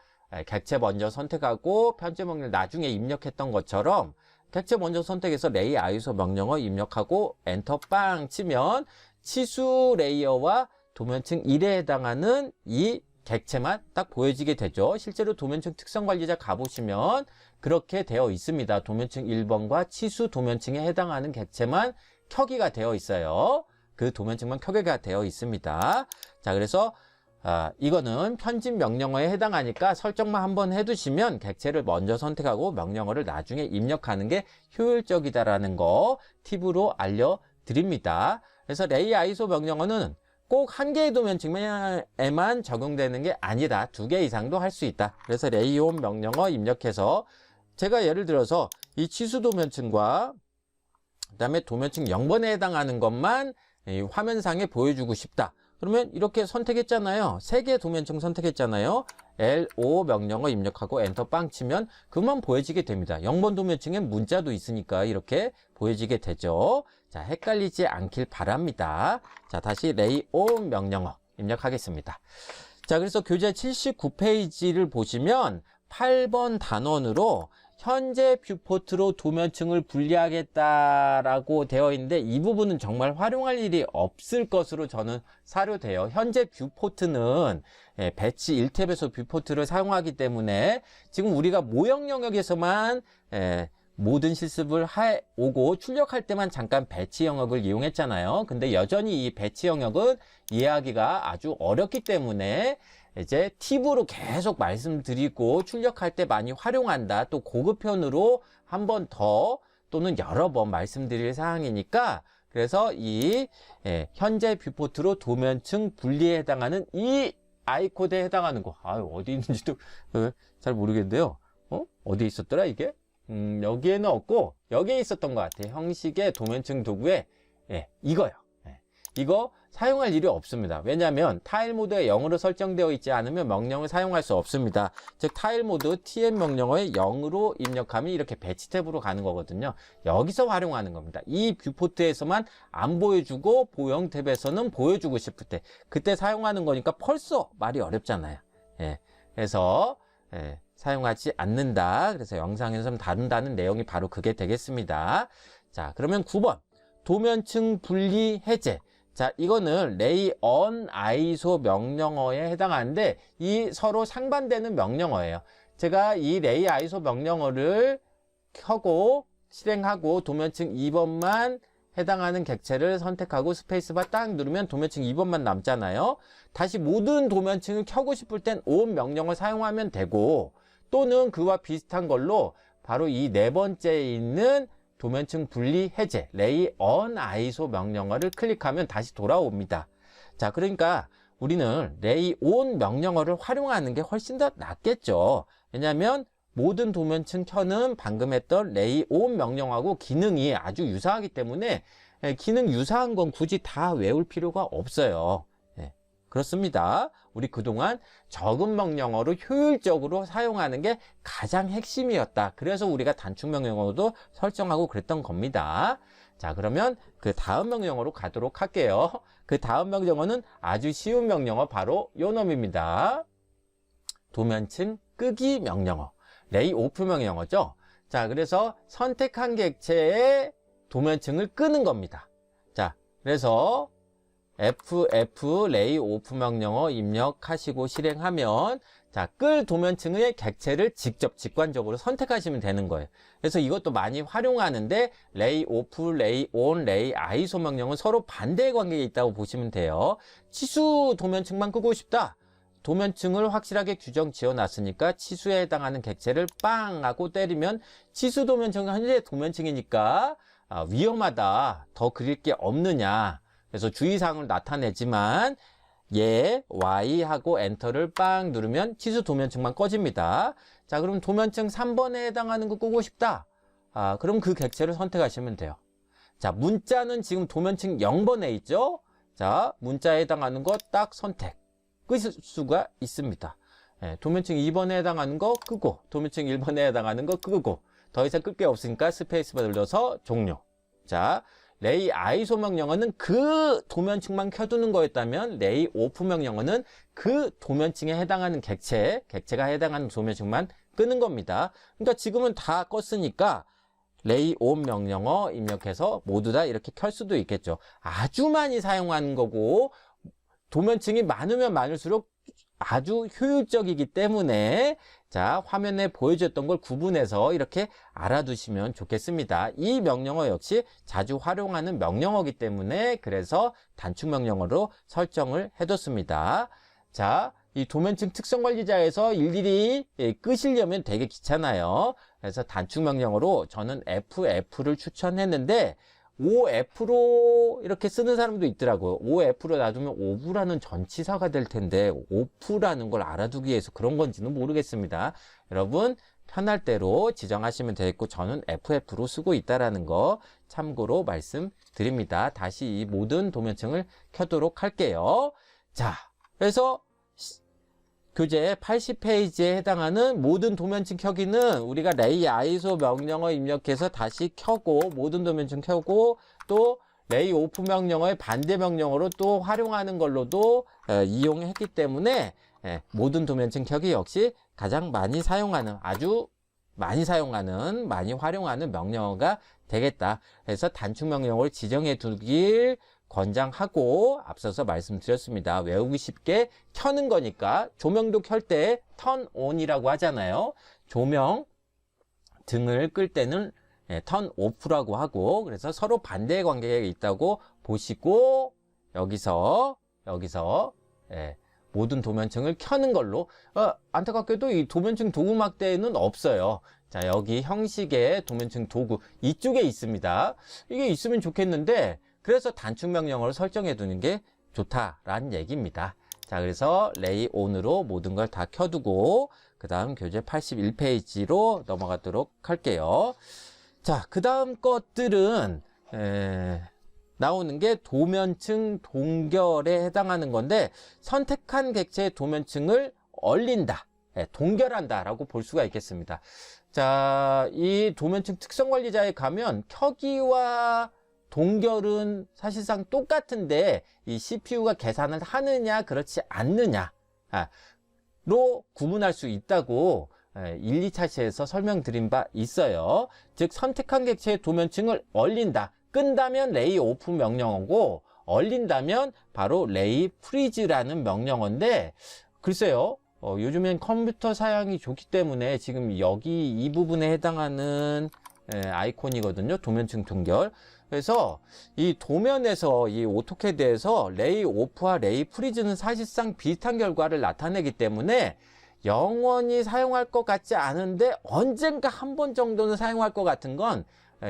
객체 먼저 선택하고 편집 명령을 나중에 입력했던 것처럼 객체 먼저 선택해서 레이아이소 명령어 입력하고 엔터 빵 치면 치수 레이어와 도면층 1에 해당하는 이 객체만 딱 보여지게 되죠. 실제로 도면층 특성 관리자 가보시면 그렇게 되어 있습니다. 도면층 1번과 치수 도면층에 해당하는 객체만 켜기가 되어 있어요. 그 도면층만 켜기가 되어 있습니다. 자, 그래서 이거는 편집 명령어에 해당하니까 설정만 한번 해두시면 객체를 먼저 선택하고 명령어를 나중에 입력하는 게 효율적이다라는 거 팁으로 알려드립니다. 그래서 레이아이소 명령어는 꼭 한 개의 도면층에만 적용되는 게 아니다. 두 개 이상도 할 수 있다. 그래서 레이온 명령어 입력해서 제가 예를 들어서 이 치수 도면층과 그 다음에 도면층 0번에 해당하는 것만 이 화면상에 보여주고 싶다. 그러면 이렇게 선택했잖아요. 3개 도면층 선택했잖아요. LO 명령어 입력하고 엔터 빵 치면 그만 보여지게 됩니다. 0번 도면층엔 문자도 있으니까 이렇게 보여지게 되죠. 자, 헷갈리지 않길 바랍니다. 자, 다시 레이온 명령어 입력하겠습니다. 자, 그래서 교재 79페이지를 보시면 8번 단원으로 현재 뷰포트로 도면층을 분리하겠다라고 되어 있는데 이 부분은 정말 활용할 일이 없을 것으로 저는 사료돼요. 현재 뷰포트는 배치 1탭에서 뷰포트를 사용하기 때문에 지금 우리가 모형 영역에서만 모든 실습을 오고 출력할 때만 잠깐 배치 영역을 이용했잖아요. 근데 여전히 이 배치 영역은 이해하기가 아주 어렵기 때문에 이제 팁으로 계속 말씀드리고 출력할 때 많이 활용한다. 또 고급편으로 한 번 더 또는 여러 번 말씀드릴 사항이니까 그래서 이 현재 뷰포트로 도면층 분리에 해당하는 이 아이코드에 해당하는 거 어디 있는지도 잘 모르겠는데요. 어디 있었더라 이게? 여기에는 없고 여기에 있었던 것 같아요. 형식의 도면층 도구에 이거요. 이거 사용할 일이 없습니다. 왜냐하면 타일 모드에 0으로 설정되어 있지 않으면 명령을 사용할 수 없습니다. 즉 타일 모드 tm 명령어에 0으로 입력하면 이렇게 배치 탭으로 가는 거거든요. 여기서 활용하는 겁니다. 이 뷰포트에서만 안 보여주고 보형 탭에서는 보여주고 싶을 때 그때 사용하는 거니까 벌써 말이 어렵잖아요. 그래서 사용하지 않는다. 그래서 영상에서 좀 다룬다는 내용이 바로 그게 되겠습니다. 자, 그러면 9번 도면층 분리 해제. 자, 이거는 lay on ISO 명령어에 해당하는데 이 서로 상반되는 명령어예요. 제가 이 lay ISO 명령어를 켜고 실행하고 도면층 2번만 해당하는 객체를 선택하고 스페이스바 딱 누르면 도면층 2번만 남잖아요. 다시 모든 도면층을 켜고 싶을 땐 on 명령을 사용하면 되고 또는 그와 비슷한 걸로 바로 이 네 번째에 있는 도면층 분리 해제 lay on ISO 명령어를 클릭하면 다시 돌아옵니다. 자, 그러니까 우리는 lay on 명령어를 활용하는 게 훨씬 더 낫겠죠. 왜냐하면 모든 도면층 켜는 방금 했던 lay on 명령하고 기능이 아주 유사하기 때문에 기능 유사한 건 굳이 다 외울 필요가 없어요. 그렇습니다. 우리 그동안 적은 명령어로 효율적으로 사용하는 게 가장 핵심이었다. 그래서 우리가 단축 명령어도 설정하고 그랬던 겁니다. 자, 그러면 그 다음 명령어로 가도록 할게요. 그 다음 명령어는 아주 쉬운 명령어 바로 요 놈입니다. 도면층 끄기 명령어. 레이 오프 명령어죠. 자, 그래서 선택한 객체의 도면층을 끄는 겁니다. 자, 그래서 FF 레이 오프 명령어 입력하시고 실행하면 자, 끌 도면층의 객체를 직접 직관적으로 선택하시면 되는 거예요. 그래서 이것도 많이 활용하는데 레이 오프, 레이 온, 레이 아이소 명령은 서로 반대의 관계에 있다고 보시면 돼요. 치수 도면층만 끄고 싶다. 도면층을 확실하게 규정 지어놨으니까 치수에 해당하는 객체를 빵 하고 때리면 치수 도면층은 현재 도면층이니까 위험하다. 더 그릴 게 없느냐. 그래서 주의사항을 나타내지만 Y 하고 엔터를 빵 누르면 치수 도면층만 꺼집니다. 자, 그럼 도면층 3번에 해당하는 거 끄고 싶다. 그럼 그 객체를 선택하시면 돼요. 자, 문자는 지금 도면층 0번에 있죠. 자, 문자에 해당하는 거 딱 선택. 끄실 수가 있습니다. 도면층 2번에 해당하는 거 끄고 도면층 1번에 해당하는 거 끄고 더 이상 끌 게 없으니까 스페이스바 눌러서 종료. 자, 레이 아이소 명령어는 그 도면층만 켜두는 거였다면 레이 오프 명령어는 그 도면층에 해당하는 객체가 해당하는 도면층만 끄는 겁니다. 그러니까 지금은 다 껐으니까 레이 온 명령어 입력해서 모두 다 이렇게 켤 수도 있겠죠. 아주 많이 사용하는 거고 도면층이 많으면 많을수록 아주 효율적이기 때문에 자, 화면에 보여줬던 걸 구분해서 이렇게 알아두시면 좋겠습니다. 이 명령어 역시 자주 활용하는 명령어이기 때문에 그래서 단축 명령어로 설정을 해뒀습니다. 자, 이 도면층 특성 관리자에서 일일이 끄시려면 되게 귀찮아요. 그래서 단축 명령어로 저는 FF를 추천했는데 OF로 이렇게 쓰는 사람도 있더라고요. OF로 놔두면 오브라는 전치사가 될 텐데 오프라는 걸 알아두기 위해서 그런 건지는 모르겠습니다. 여러분 편할 대로 지정하시면 되겠고 저는 FF로 쓰고 있다라는 거 참고로 말씀드립니다. 다시 이 모든 도면층을 켜도록 할게요. 자, 그래서 교재 80페이지에 해당하는 모든 도면층 켜기는 우리가 레이 아이소 명령어 입력해서 다시 켜고 모든 도면층 켜고 또 레이 오프 명령어의 반대 명령어로 또 활용하는 걸로도 이용했기 때문에 모든 도면층 켜기 역시 가장 많이 사용하는 아주 많이 사용하는 많이 활용하는 명령어가 되겠다. 그래서 단축 명령어를 지정해 두길 권장하고 앞서서 말씀드렸습니다. 외우기 쉽게 켜는 거니까 조명도 켤 때 turn on이라고 하잖아요. 조명 등을 끌 때는 turn off라고 하고 그래서 서로 반대의 관계가 있다고 보시고 여기서 모든 도면층을 켜는 걸로 안타깝게도 이 도면층 도구막대에는 없어요. 자, 여기 형식의 도면층 도구 이쪽에 있습니다. 이게 있으면 좋겠는데 그래서 단축 명령어를 설정해 두는 게 좋다라는 얘기입니다. 자, 그래서 레이 온으로 모든 걸 다 켜두고 그 다음 교재 81페이지로 넘어가도록 할게요. 자, 그 다음 것들은 나오는 게 도면층 동결에 해당하는 건데 선택한 객체의 도면층을 얼린다, 동결한다 라고 볼 수가 있겠습니다. 자, 이 도면층 특성관리자에 가면 켜기와 동결은 사실상 똑같은데 이 CPU가 계산을 하느냐 그렇지 않느냐로 구분할 수 있다고 1, 2차 시에서 설명드린 바 있어요. 즉 선택한 객체의 도면층을 얼린다, 끈다면 레이 오프 명령어고 얼린다면 바로 레이 프리즈라는 명령어인데 글쎄요, 요즘엔 컴퓨터 사양이 좋기 때문에 지금 여기 이 부분에 해당하는 아이콘이거든요. 도면층 동결. 그래서 이 도면에서 이 오토캐드에서 레이 오프와 레이 프리즈는 사실상 비슷한 결과를 나타내기 때문에 영원히 사용할 것 같지 않은데 언젠가 한 번 정도는 사용할 것 같은 건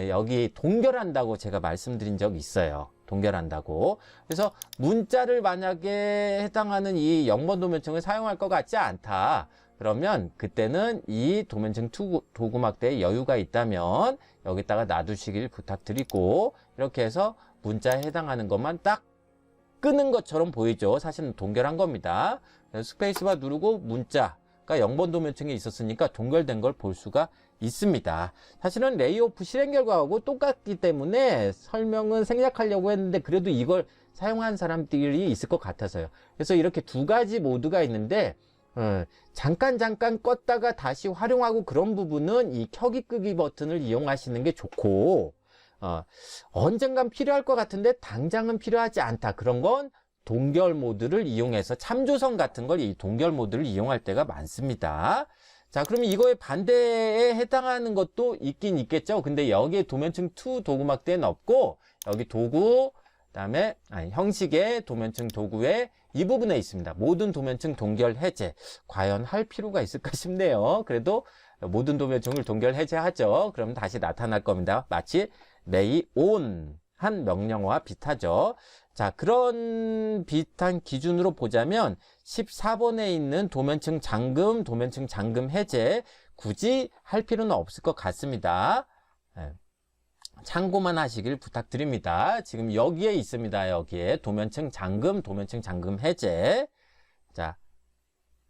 여기 동결한다고 제가 말씀드린 적이 있어요. 동결한다고. 그래서 문자를 만약에 해당하는 이 0번 도면층을 사용할 것 같지 않다. 그러면 그때는 이 도면층 도구막대에 여유가 있다면 여기다가 놔두시길 부탁드리고 이렇게 해서 문자에 해당하는 것만 딱 끄는 것처럼 보이죠. 사실은 동결한 겁니다. 스페이스바 누르고 문자가 0번 도면층에 있었으니까 동결된 걸 볼 수가 있습니다. 사실은 레이오프 실행 결과하고 똑같기 때문에 설명은 생략하려고 했는데 그래도 이걸 사용한 사람들이 있을 것 같아서요. 그래서 이렇게 두 가지 모드가 있는데 잠깐 껐다가 다시 활용하고 그런 부분은 이 켜기 끄기 버튼을 이용하시는 게 좋고 언젠간 필요할 것 같은데 당장은 필요하지 않다. 그런 건 동결 모드를 이용해서 참조선 같은 걸 이 동결 모드를 이용할 때가 많습니다. 자, 그러면 이거의 반대에 해당하는 것도 있긴 있겠죠. 근데 여기에 도면층 2 도구막대는 없고 여기 도구 그다음에 형식의 도면층 도구에 이 부분에 있습니다. 모든 도면층 동결 해제. 과연 할 필요가 있을까 싶네요. 그래도 모든 도면층을 동결 해제하죠. 그럼 다시 나타날 겁니다. 마치 레이 온 한 명령어와 비슷하죠. 자, 그런 비슷한 기준으로 보자면 14번에 있는 도면층 잠금 해제 굳이 할 필요는 없을 것 같습니다. 참고만 하시길 부탁드립니다. 지금 여기에 있습니다. 여기에 도면층 잠금 해제. 자,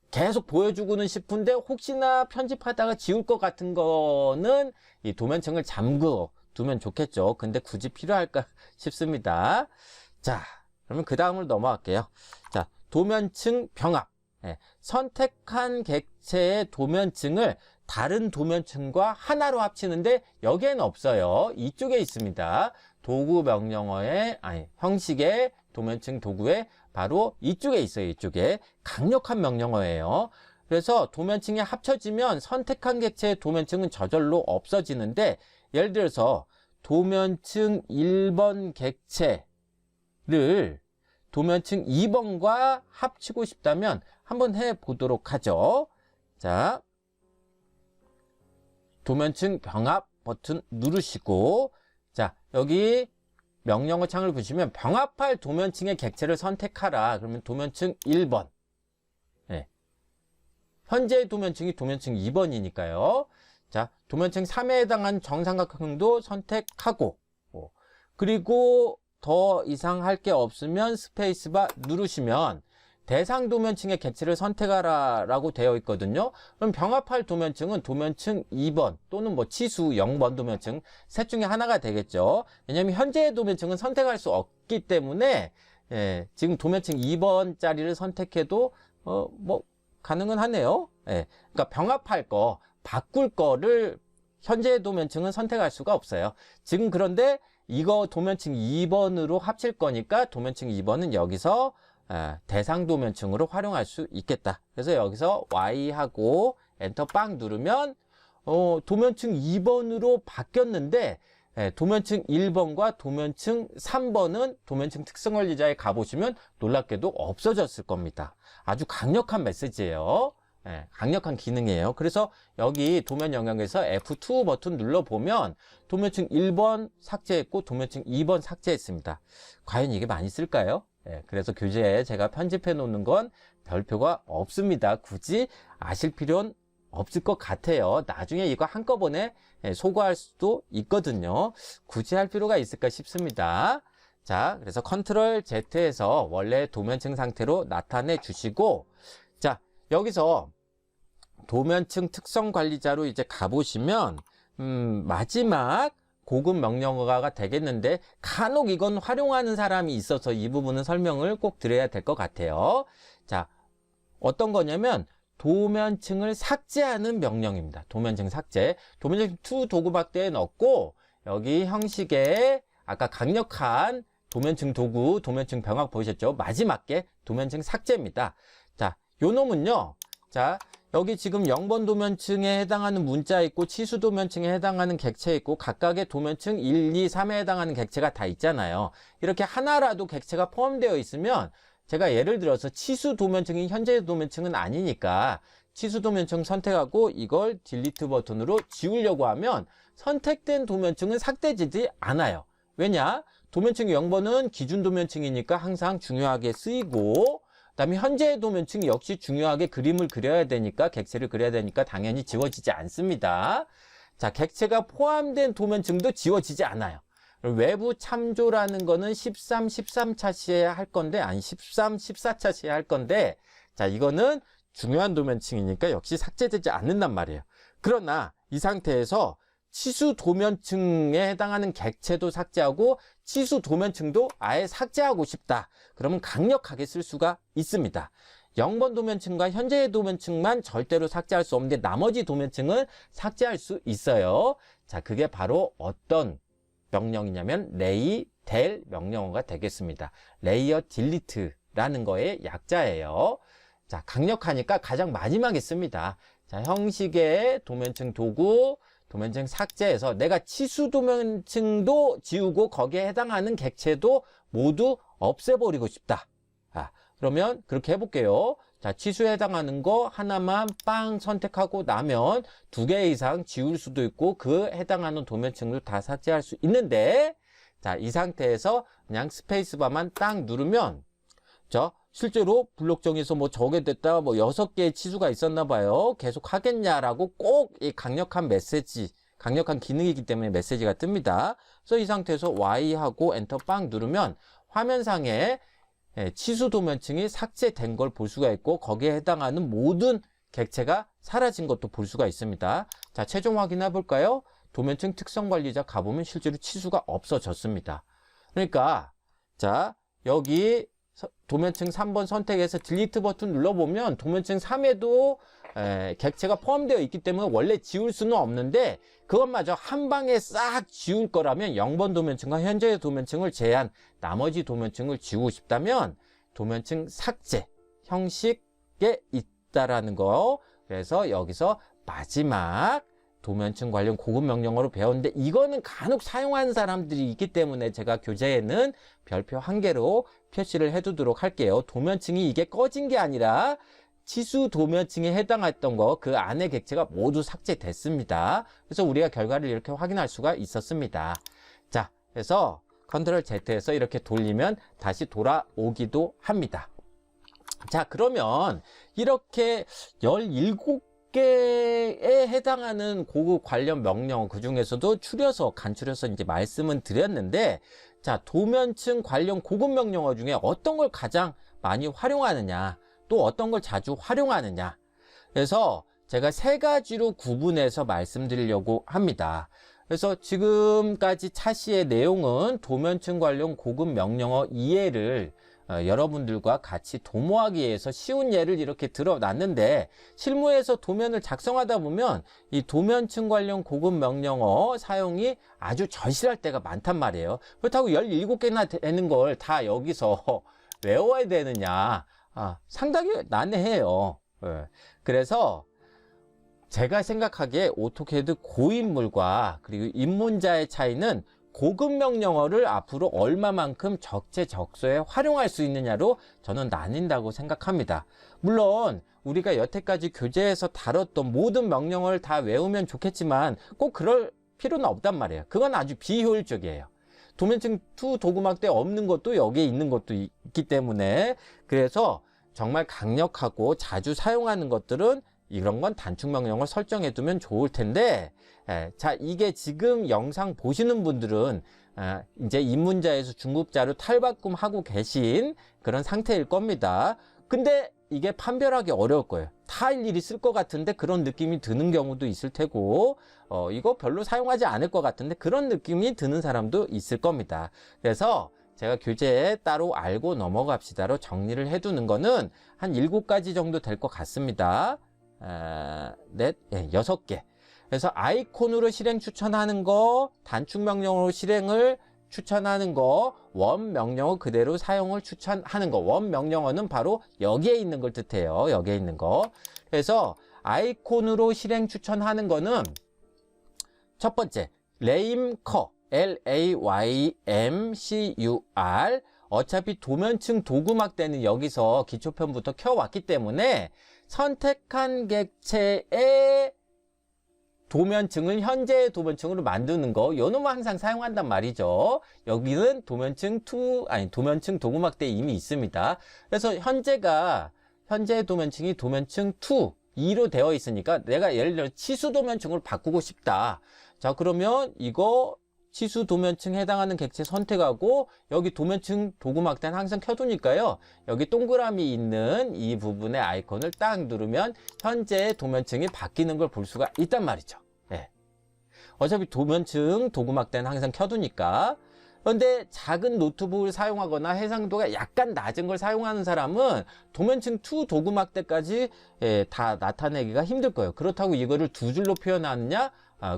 계속 보여주고는 싶은데 혹시나 편집하다가 지울 것 같은 거는 이 도면층을 잠궈 두면 좋겠죠. 근데 굳이 필요할까 싶습니다. 자, 그러면 그 다음으로 넘어갈게요. 자, 도면층 병합. 선택한 객체의 도면층을 다른 도면층과 하나로 합치는데 여기에는 없어요. 이쪽에 있습니다. 도구 명령어의 형식의 도면층 도구에 바로 이쪽에 있어요. 이쪽에 강력한 명령어예요. 그래서 도면층이 합쳐지면 선택한 객체의 도면층은 저절로 없어지는데 예를 들어서 도면층 1번 객체를 도면층 2번과 합치고 싶다면 한번 해보도록 하죠. 자, 도면층 병합 버튼 누르시고 자, 여기 명령어 창을 보시면 병합할 도면층의 객체를 선택하라. 그러면 도면층 1번. 현재의 도면층이 도면층 2번이니까요. 자, 도면층 3에 해당하는 정삼각형도 선택하고, 그리고 더 이상 할 게 없으면 스페이스바 누르시면 대상 도면층의 객체를 선택하라 라고 되어 있거든요. 그럼 병합할 도면층은 도면층 2번 또는 뭐 치수 0번 도면층 셋 중에 하나가 되겠죠. 왜냐하면 현재의 도면층은 선택할 수 없기 때문에 지금 도면층 2번 짜리를 선택해도 뭐 가능은 하네요. 그러니까 병합할 거, 바꿀 거를 현재의 도면층은 선택할 수가 없어요. 지금 그런데 이거 도면층 2번으로 합칠 거니까 도면층 2번은 여기서 대상 도면층으로 활용할 수 있겠다. 그래서 여기서 Y하고 엔터 빵 누르면 도면층 2번으로 바뀌었는데 도면층 1번과 도면층 3번은 도면층 특성관리자에 가보시면 놀랍게도 없어졌을 겁니다. 아주 강력한 메시지예요. 강력한 기능이에요. 그래서 여기 도면 영역에서 F2 버튼 눌러보면 도면층 1번 삭제했고 도면층 2번 삭제했습니다. 과연 이게 많이 쓸까요? 그래서 교재에 제가 편집해 놓는 건 별표가 없습니다. 굳이 아실 필요는 없을 것 같아요. 나중에 이거 한꺼번에 소거할 수도 있거든요. 굳이 할 필요가 있을까 싶습니다. 자, 그래서 컨트롤 Z에서 원래 도면층 상태로 나타내 주시고, 자, 여기서 도면층 특성 관리자로 이제 가보시면, 마지막 고급 명령어가 되겠는데, 간혹 이건 활용하는 사람이 있어서 이 부분은 설명을 꼭 드려야 될 것 같아요. 자, 어떤 거냐면, 도면층을 삭제하는 명령입니다. 도면층 삭제. 도면층 2 도구박대에 넣고, 여기 형식에 아까 강력한 도면층 도구, 도면층 병합 보이셨죠? 마지막 게 도면층 삭제입니다. 자, 요 놈은요. 자, 여기 지금 0번 도면층에 해당하는 문자 있고 치수 도면층에 해당하는 객체 있고 각각의 도면층 1, 2, 3에 해당하는 객체가 다 있잖아요. 이렇게 하나라도 객체가 포함되어 있으면 제가 예를 들어서 치수 도면층이 현재 도면층은 아니니까 치수 도면층 선택하고 이걸 딜리트 버튼으로 지우려고 하면 선택된 도면층은 삭제되지 않아요. 왜냐? 도면층 0번은 기준 도면층이니까 항상 중요하게 쓰이고 그다음에 현재의 도면층이 역시 중요하게 그림을 그려야 되니까 객체를 그려야 되니까 당연히 지워지지 않습니다. 자, 객체가 포함된 도면층도 지워지지 않아요. 외부 참조라는 거는 13, 13차시에 할 건데 아니 13, 14차시에 할 건데 자, 이거는 중요한 도면층이니까 역시 삭제되지 않는단 말이에요. 그러나 이 상태에서 치수 도면층에 해당하는 객체도 삭제하고 치수 도면층도 아예 삭제하고 싶다. 그러면 강력하게 쓸 수가 있습니다. 0번 도면층과 현재의 도면층만 절대로 삭제할 수 없는데 나머지 도면층은 삭제할 수 있어요. 자, 그게 바로 어떤 명령이냐면 레이 델 명령어가 되겠습니다. 레이어 딜리트라는 거의 약자예요. 자, 강력하니까 가장 마지막에 씁니다. 자, 형식의 도면층 도구 도면층 삭제해서 내가 치수 도면층도 지우고 거기에 해당하는 객체도 모두 없애버리고 싶다. 그러면 그렇게 해볼게요. 자, 치수에 해당하는 거 하나만 빵 선택하고 나면 2개 이상 지울 수도 있고 그 해당하는 도면층을 다 삭제할 수 있는데 자, 이 상태에서 그냥 스페이스바만 딱 누르면 자, 실제로 블록 정에서 뭐 저게 됐다 뭐 6개의 치수가 있었나 봐요. 계속 하겠냐라고 꼭 이 강력한 메시지, 강력한 기능이기 때문에 메시지가 뜹니다. 그래서 이 상태에서 Y하고 엔터 빵 누르면 화면상에 치수 도면층이 삭제된 걸 볼 수가 있고 거기에 해당하는 모든 객체가 사라진 것도 볼 수가 있습니다. 자, 최종 확인해 볼까요? 도면층 특성 관리자 가보면 실제로 치수가 없어졌습니다. 그러니까 자, 여기 도면층 3번 선택해서 딜리트 버튼 눌러보면 도면층 3에도 객체가 포함되어 있기 때문에 원래 지울 수는 없는데 그것마저 한 방에 싹 지울 거라면 0번 도면층과 현재의 도면층을 제한 나머지 도면층을 지우고 싶다면 도면층 삭제 형식에 있다라는 거. 그래서 여기서 마지막 도면층 관련 고급 명령어로 배웠는데 이거는 간혹 사용하는 사람들이 있기 때문에 제가 교재에는 별표 1개로 표시를 해두도록 할게요. 도면층이 이게 꺼진 게 아니라 치수 도면층에 해당했던 거 그 안에 객체가 모두 삭제됐습니다. 그래서 우리가 결과를 이렇게 확인할 수가 있었습니다. 자, 그래서 컨트롤 Z에서 이렇게 돌리면 다시 돌아오기도 합니다. 자, 그러면 이렇게 10개에 해당하는 고급 관련 명령어, 그 중에서도 간추려서 이제 말씀은 드렸는데, 자, 도면층 관련 고급 명령어 중에 어떤 걸 가장 많이 활용하느냐, 또 어떤 걸 자주 활용하느냐. 그래서 제가 세 가지로 구분해서 말씀드리려고 합니다. 그래서 지금까지 차시의 내용은 도면층 관련 고급 명령어 이해를 여러분들과 같이 도모하기 위해서 쉬운 예를 이렇게 들어놨는데, 실무에서 도면을 작성하다 보면 이 도면층 관련 고급 명령어 사용이 아주 절실할 때가 많단 말이에요. 그렇다고 17개나 되는 걸 다 여기서 외워야 되느냐, 상당히 난해해요. 그래서 제가 생각하기에 오토캐드 고인물과 그리고 입문자의 차이는 고급 명령어를 앞으로 얼마만큼 적재적소에 활용할 수 있느냐로 저는 나뉜다고 생각합니다. 물론 우리가 여태까지 교재에서 다뤘던 모든 명령어를 다 외우면 좋겠지만 꼭 그럴 필요는 없단 말이에요. 그건 아주 비효율적이에요. 도면층 2 도구막대에 없는 것도 여기에 있는 것도 있기 때문에, 그래서 정말 강력하고 자주 사용하는 것들은 이런 건 단축 명령을 설정해 두면 좋을 텐데, 자, 이게 지금 영상 보시는 분들은 이제 입문자에서 중급자로 탈바꿈하고 계신 그런 상태일 겁니다. 근데 이게 판별하기 어려울 거예요. 다 일일이 쓸 것 같은데 그런 느낌이 드는 경우도 있을 테고, 이거 별로 사용하지 않을 것 같은데 그런 느낌이 드는 사람도 있을 겁니다. 그래서 제가 교재에 따로 알고 넘어갑시다로 정리를 해두는 거는 한 7가지 정도 될 것 같습니다. 6개. 그래서 아이콘으로 실행 추천하는 거, 단축 명령으로 실행을 추천하는 거, 원 명령어 그대로 사용을 추천하는 거. 원 명령어는 바로 여기에 있는 걸 뜻해요. 여기에 있는 거. 그래서 아이콘으로 실행 추천하는 거는 첫 번째, 레임커, LAYMCUR. 어차피 도면층 도구막대는 여기서 기초편부터 켜왔기 때문에 선택한 객체의 도면층을 현재의 도면층으로 만드는 거, 요 놈은 항상 사용한단 말이죠. 여기는 도면층 도구막대에 이미 있습니다. 그래서 현재의 도면층이 도면층 2로 되어 있으니까 내가 예를 들어 치수 도면층으로 바꾸고 싶다. 자, 그러면 이거 치수 도면층 해당하는 객체 선택하고 여기 도면층 도구막대는 항상 켜두니까요. 여기 동그라미 있는 이 부분의 아이콘을 딱 누르면 현재의 도면층이 바뀌는 걸 볼 수가 있단 말이죠. 어차피 도면층 도구막대는 항상 켜두니까. 그런데 작은 노트북을 사용하거나 해상도가 약간 낮은 걸 사용하는 사람은 도면층 2 도구막대까지 다 나타내기가 힘들 거예요. 그렇다고 이거를 두 줄로 표현하느냐?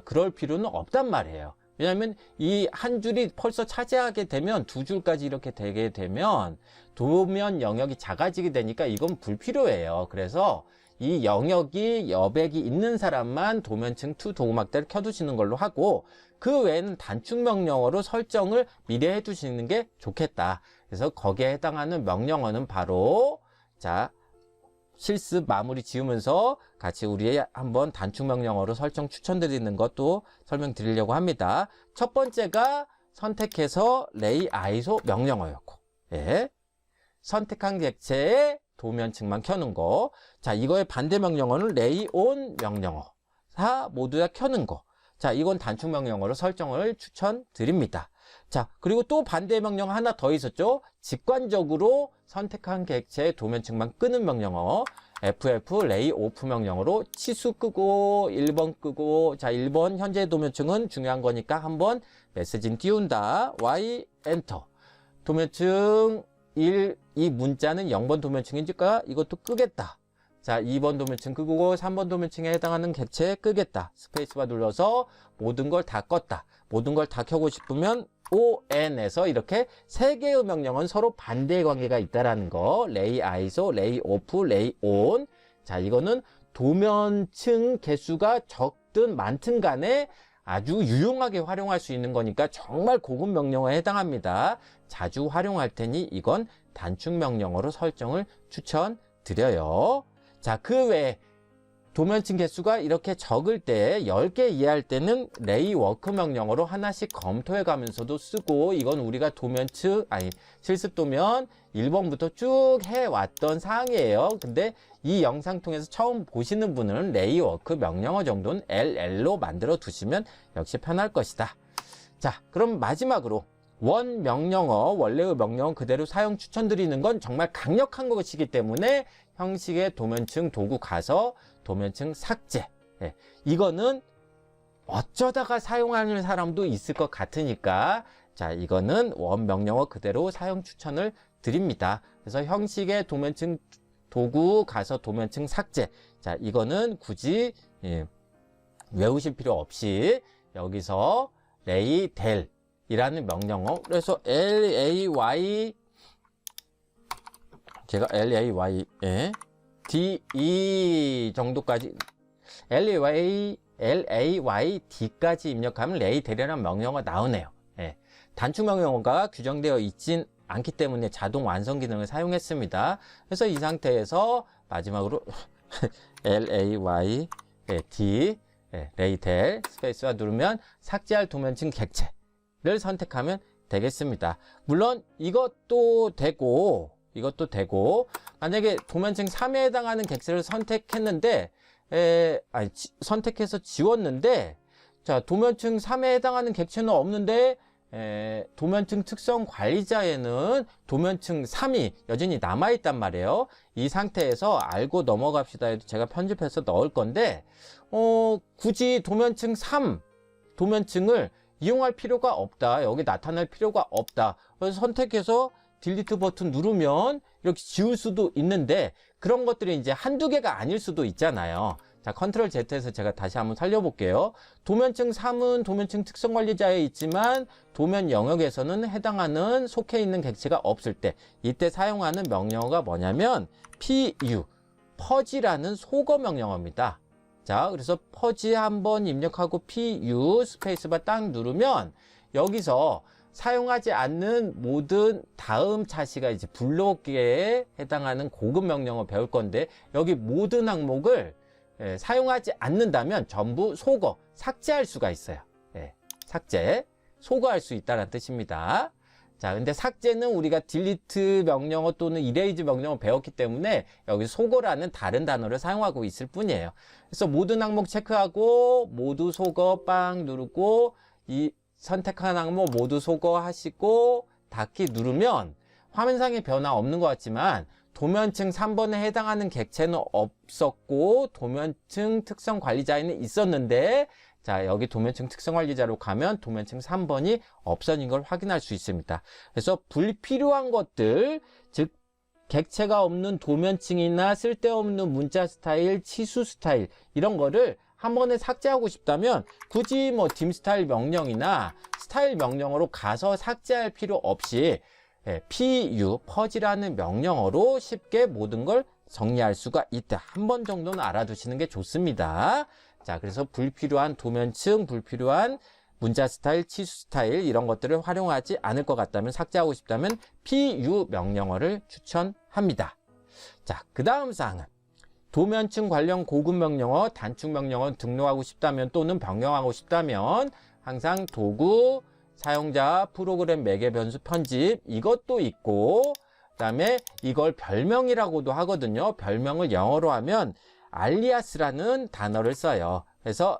그럴 필요는 없단 말이에요. 왜냐하면 이 한 줄이 벌써 차지하게 되면 두 줄까지 이렇게 되게 되면 도면 영역이 작아지게 되니까 이건 불필요해요. 그래서 이 영역이 여백이 있는 사람만 도면층 2 도구막대를 켜두시는 걸로 하고, 그 외에는 단축 명령어로 설정을 미리 해두시는 게 좋겠다. 그래서 거기에 해당하는 명령어는 바로, 자, 실습 마무리 지으면서 같이 우리 한번 단축 명령어로 설정 추천드리는 것도 설명드리려고 합니다. 첫 번째가 선택해서 레이 아이소 명령어였고, 선택한 객체의 도면층만 켜는 거. 자, 이거의 반대 명령어는 레이 온 명령어. 모두 다 켜는 거. 자, 이건 단축 명령어로 설정을 추천드립니다. 자, 그리고 또 반대 명령 하나 더 있었죠. 직관적으로 선택한 객체의 도면층만 끄는 명령어. FF 레이 오프 명령어로 치수 끄고 1번 끄고, 자, 1번 현재 도면층은 중요한 거니까 한번 메시지는 띄운다. Y 엔터. 도면층 1, 이 문자는 0번 도면층이니까 이것도 끄겠다. 자, 2번 도면층 끄고 3번 도면층에 해당하는 객체 끄겠다. 스페이스바 눌러서 모든 걸 다 껐다. 모든 걸 다 켜고 싶으면 ON에서 이렇게 세 개의 명령은 서로 반대의 관계가 있다라는 거. 레이 아이소, 레이 오프, 레이 온. 자, 이거는 도면층 개수가 적든 많든 간에 아주 유용하게 활용할 수 있는 거니까 정말 고급 명령어에 해당합니다. 자주 활용할 테니 이건 단축 명령어로 설정을 추천드려요. 자, 그 외에 도면층 개수가 이렇게 적을 때 10개 이하일 때는 레이워크 명령어로 하나씩 검토해 가면서도 쓰고, 이건 우리가 실습 도면 1번부터 쭉 해왔던 사항이에요. 근데 이 영상 통해서 처음 보시는 분은 레이워크 명령어 정도는 LL로 만들어 두시면 역시 편할 것이다. 자, 그럼 마지막으로 원 명령어, 원래의 명령어 그대로 사용 추천드리는 건 정말 강력한 것이기 때문에 형식의 도면층 도구 가서 도면층 삭제. 예, 이거는 어쩌다가 사용하는 사람도 있을 것 같으니까, 자, 이거는 원 명령어 그대로 사용 추천을 드립니다. 그래서 형식의 도면층 도구 가서 도면층 삭제. 자, 이거는 굳이 외우실 필요 없이 여기서 레이델 이라는 명령어, 그래서 제가 LAYD 정도까지, LAYD까지 입력하면 레이델이라는 명령어가 나오네요. 예. 단축 명령어가 규정되어 있진 않기 때문에 자동 완성 기능을 사용했습니다. 그래서 이 상태에서 마지막으로 LAYD 레이델 스페이스바 누르면 삭제할 도면층 객체를 선택하면 되겠습니다. 물론 이것도 되고 만약에 도면층 3에 해당하는 객체를 선택했는데 선택해서 지웠는데, 자, 도면층 3에 해당하는 객체는 없는데 도면층 특성 관리자에는 도면층 3이 여전히 남아있단 말이에요. 이 상태에서 알고 넘어갑시다 해도 제가 편집해서 넣을 건데, 굳이 도면층 3 도면층을 이용할 필요가 없다, 여기 나타날 필요가 없다, 그래서 선택해서 딜리트 버튼 누르면 이렇게 지울 수도 있는데, 그런 것들이 이제 한두 개가 아닐 수도 있잖아요. 자, 컨트롤 Z에서 제가 다시 한번 살려볼게요. 도면층 3은 도면층 특성 관리자에 있지만 도면 영역에서는 해당하는 속해 있는 객체가 없을 때, 이때 사용하는 명령어가 뭐냐면 PU, 퍼지라는 소거 명령어입니다. 자, 그래서 퍼지 한번 입력하고 PU 스페이스바 딱 누르면 여기서 사용하지 않는 모든 다음 차시가 이제 블록에 해당하는 고급 명령어 배울 건데, 여기 모든 항목을 사용하지 않는다면 전부 소거, 삭제할 수가 있어요. 삭제, 소거할 수 있다는 뜻입니다. 자, 근데 삭제는 우리가 딜리트 명령어 또는 이레이즈 명령어 배웠기 때문에 여기 소거라는 다른 단어를 사용하고 있을 뿐이에요. 그래서 모든 항목 체크하고 모두 소거 빵 누르고, 이 선택한 항목 모두 소거하시고 닫기 누르면 화면상에 변화 없는 것 같지만 도면층 3번에 해당하는 객체는 없었고 도면층 특성 관리자에는 있었는데, 자, 여기 도면층 특성 관리자로 가면 도면층 3번이 없어진 걸 확인할 수 있습니다. 그래서 불필요한 것들, 즉 객체가 없는 도면층이나 쓸데없는 문자 스타일, 치수 스타일, 이런 거를 한 번에 삭제하고 싶다면 굳이 뭐 dim 스타일 명령이나 스타일 명령어로 가서 삭제할 필요 없이 PU, 퍼지라는 명령어로 쉽게 모든 걸 정리할 수가 있다. 한 번 정도는 알아두시는 게 좋습니다. 자, 그래서 불필요한 도면층, 불필요한 문자 스타일, 치수 스타일, 이런 것들을 활용하지 않을 것 같다면, 삭제하고 싶다면 PU 명령어를 추천합니다. 자, 그 다음 사항은 도면층 관련 고급 명령어, 단축 명령어 등록하고 싶다면 또는 변경하고 싶다면 항상 도구, 사용자, 프로그램 매개 변수 편집, 이것도 있고, 그 다음에 이걸 별명이라고도 하거든요. 별명을 영어로 하면 알리아스라는 단어를 써요. 그래서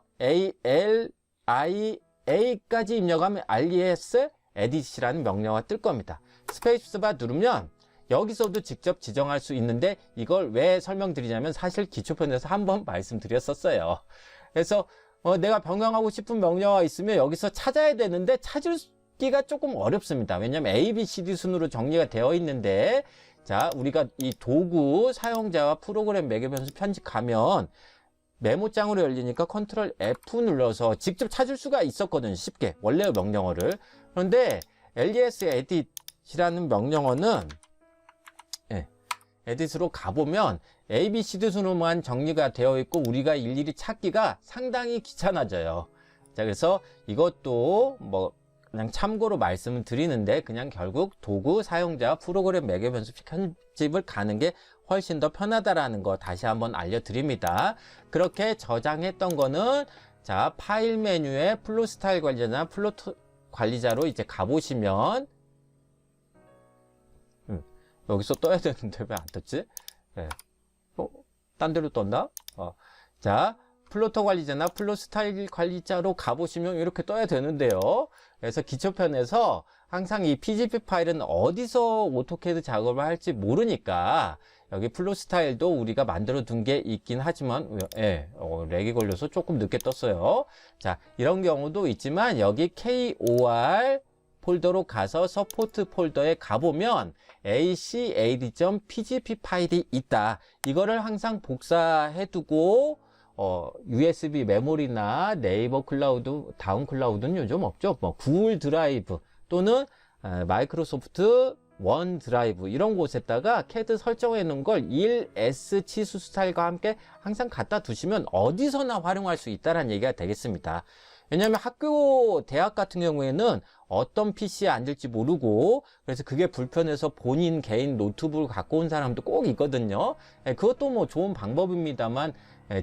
ALIA까지 입력하면 alias edit이라는 명령어가 뜰 겁니다. 스페이스바 누르면 여기서도 직접 지정할 수 있는데, 이걸 왜 설명드리냐면 사실 기초편에서 한번 말씀드렸었어요. 그래서 내가 변경하고 싶은 명령어가 있으면 여기서 찾아야 되는데 찾기가 조금 어렵습니다. 왜냐하면 A, B, C, D 순으로 정리가 되어 있는데, 자, 우리가 이 도구, 사용자와 프로그램 매개 변수 편집하면 메모장으로 열리니까 컨트롤 F 눌러서 직접 찾을 수가 있었거든요. 쉽게 원래의 명령어를. 그런데 ls edit이라는 명령어는 에딧으로 가보면 A, B, C, D 순으로만 정리가 되어 있고 우리가 일일이 찾기가 상당히 귀찮아져요. 자, 그래서 이것도 뭐 그냥 참고로 말씀을 드리는데, 그냥 결국 도구, 사용자, 프로그램 매개 변수 편집을 가는 게 훨씬 더 편하다라는 거 다시 한번 알려드립니다. 그렇게 저장했던 거는 자, 파일 메뉴에 플로 스타일 관리자나 플로 관리자로 이제 가보시면 여기서 떠야 되는데 왜 안 떴지? 네. 딴 데로 떴나? 자, 플로터 관리자나 플로 스타일 관리자로 가보시면 이렇게 떠야 되는데요. 그래서 기초편에서 항상 이 PGP 파일은 어디서 오토캐드 작업을 할지 모르니까 여기 플로 스타일도 우리가 만들어 둔 게 있긴 하지만 렉이 걸려서 조금 늦게 떴어요. 자, 이런 경우도 있지만 여기 KOR 폴더로 가서 서포트 폴더에 가보면 acad.pgp 파일이 있다. 이거를 항상 복사해 두고 USB 메모리나 네이버 클라우드, 다운 클라우드는 요즘 없죠. 뭐 구글 드라이브 또는 마이크로소프트 원 드라이브 이런 곳에다가 CAD 설정해 놓은 걸 1S 치수 스타일과 함께 항상 갖다 두시면 어디서나 활용할 수 있다는 얘기가 되겠습니다. 왜냐하면 학교, 대학 같은 경우에는 어떤 PC에 앉을지 모르고 그래서 그게 불편해서 본인 개인 노트북을 갖고 온 사람도 꼭 있거든요. 그것도 뭐 좋은 방법입니다만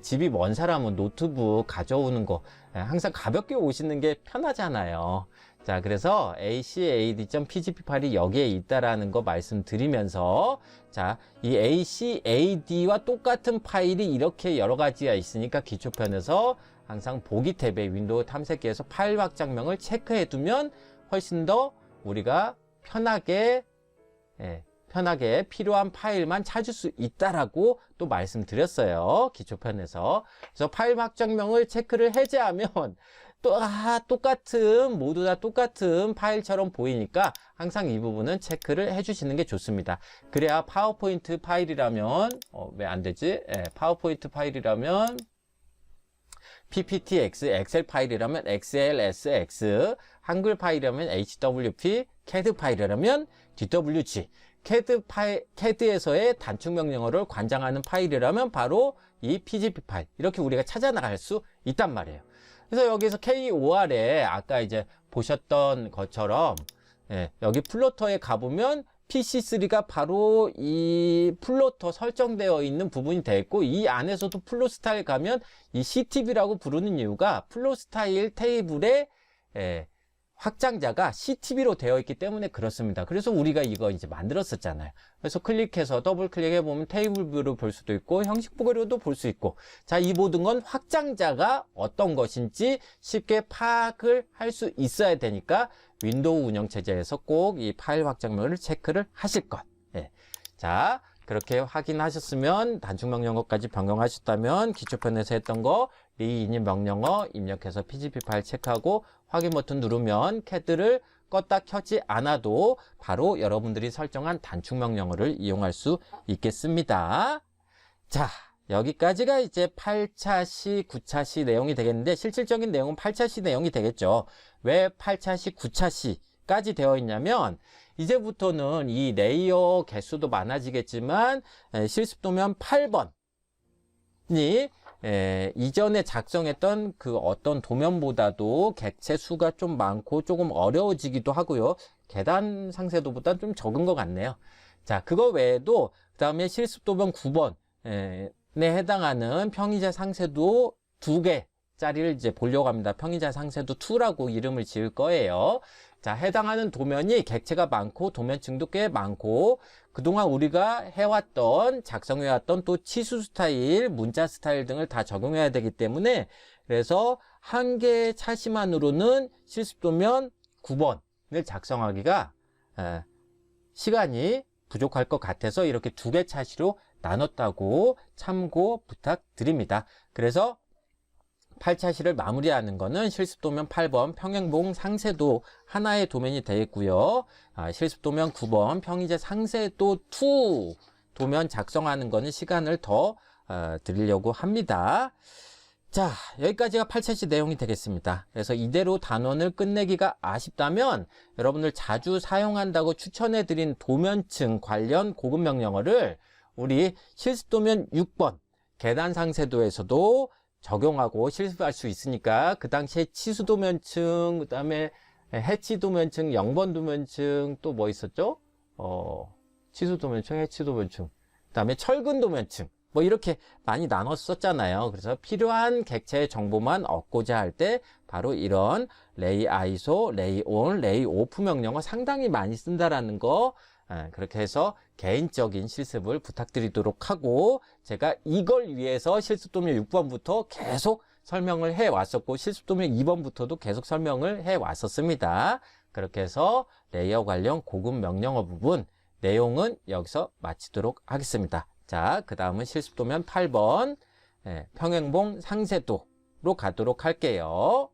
집이 먼 사람은 노트북 가져오는 거 항상 가볍게 오시는 게 편하잖아요. 자, 그래서 acad.pgp 파일이 여기에 있다라는 거 말씀드리면서 자, 이 acad와 똑같은 파일이 이렇게 여러 가지가 있으니까 기초편에서 항상 보기 탭에 윈도우 탐색기에서 파일 확장명을 체크해 두면 훨씬 더 우리가 편하게 필요한 파일만 찾을 수 있다라고 또 말씀드렸어요. 기초편에서. 그래서 파일 확장명을 체크를 해제하면 똑같은, 모두 다 똑같은 파일처럼 보이니까 항상 이 부분은 체크를 해주시는 게 좋습니다. 그래야 파워포인트 파일이라면, 왜 안 되지? 파워포인트 파일이라면, PPTX, 엑셀 파일이라면 XLSX, 한글 파일이라면 HWP, CAD 파일이라면 DWG, CAD에서의 단축 명령어를 관장하는 파일이라면 바로 이 PGP 파일. 이렇게 우리가 찾아 나갈 수 있단 말이에요. 그래서 여기서 KOR에 아까 이제 보셨던 것처럼 여기 플로터에 가보면 PC3가 바로 이 플로터 설정되어 있는 부분이 되어 있고 이 안에서도 플로 스타일 가면 이 CTV라고 부르는 이유가 플로 스타일 테이블에 확장자가 CTV로 되어 있기 때문에 그렇습니다. 그래서 우리가 이거 이제 만들었었잖아요. 그래서 클릭해서 더블 클릭해 보면 테이블 뷰로 볼 수도 있고 형식 보기로도 볼 수 있고 자, 이 모든 건 확장자가 어떤 것인지 쉽게 파악을 할 수 있어야 되니까 윈도우 운영체제에서 꼭 이 파일 확장명을 체크를 하실 것. 자, 그렇게 확인하셨으면 단축 명령어까지 변경하셨다면 기초편에서 했던 거 리인입 명령어 입력해서 PGP 파일 체크하고 확인 버튼 누르면 CAD를 껐다 켜지 않아도 바로 여러분들이 설정한 단축 명령어를 이용할 수 있겠습니다. 자, 여기까지가 이제 8차 시, 9차 시 내용이 되겠는데 실질적인 내용은 8차 시 내용이 되겠죠. 왜 8차 시, 9차 시까지 되어 있냐면 이제부터는 이 레이어 개수도 많아지겠지만 실습도면 8번이 이전에 작성했던 그 어떤 도면보다도 객체 수가 좀 많고 조금 어려워지기도 하고요. 계단 상세도보다 좀 적은 것 같네요. 자, 그거 외에도 그 다음에 실습도면 9번에 해당하는 평이자 상세도 2개짜리를 이제 보려고 합니다. 평이자 상세도 2라고 이름을 지을 거예요. 자, 해당하는 도면이 객체가 많고 도면층도 꽤 많고 그동안 우리가 해왔던 작성해왔던 또 치수 스타일, 문자 스타일 등을 다 적용해야 되기 때문에 그래서 한 개의 차시만으로는 실습도면 9번을 작성하기가 시간이 부족할 것 같아서 이렇게 2개 차시로 나눴다고 참고 부탁드립니다. 그래서 8차시를 마무리하는 거는 실습도면 8번 평행봉 상세도 하나의 도면이 되겠고요. 실습도면 9번 평이제 상세도 2 도면 작성하는 거는 시간을 더 드리려고 합니다. 자, 여기까지가 8차시 내용이 되겠습니다. 그래서 이대로 단원을 끝내기가 아쉽다면 여러분들 자주 사용한다고 추천해드린 도면층 관련 고급 명령어를 우리 실습도면 6번 계단 상세도에서도 적용하고 실습할 수 있으니까 그 당시에 치수도면층, 그 다음에 해치도면층, 0번 도면층 또 뭐 있었죠? 치수도면층, 해치도면층. 그 다음에 철근 도면층, 뭐 이렇게 많이 나눴었잖아요. 그래서 필요한 객체의 정보만 얻고자 할 때 바로 이런 레이 아이소, 레이 온, 레이 오프 명령어 상당히 많이 쓴다라는 거, 그렇게 해서 개인적인 실습을 부탁드리도록 하고, 제가 이걸 위해서 실습도면 6번부터 계속 설명을 해 왔었고, 실습도면 2번부터도 계속 설명을 해 왔었습니다. 그렇게 해서 레이어 관련 고급 명령어 부분 내용은 여기서 마치도록 하겠습니다. 자, 그 다음은 실습도면 8번 평행봉 상세도로 가도록 할게요.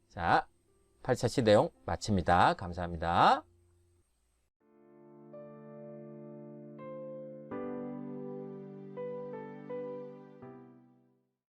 자, 8차시 내용 마칩니다. 감사합니다.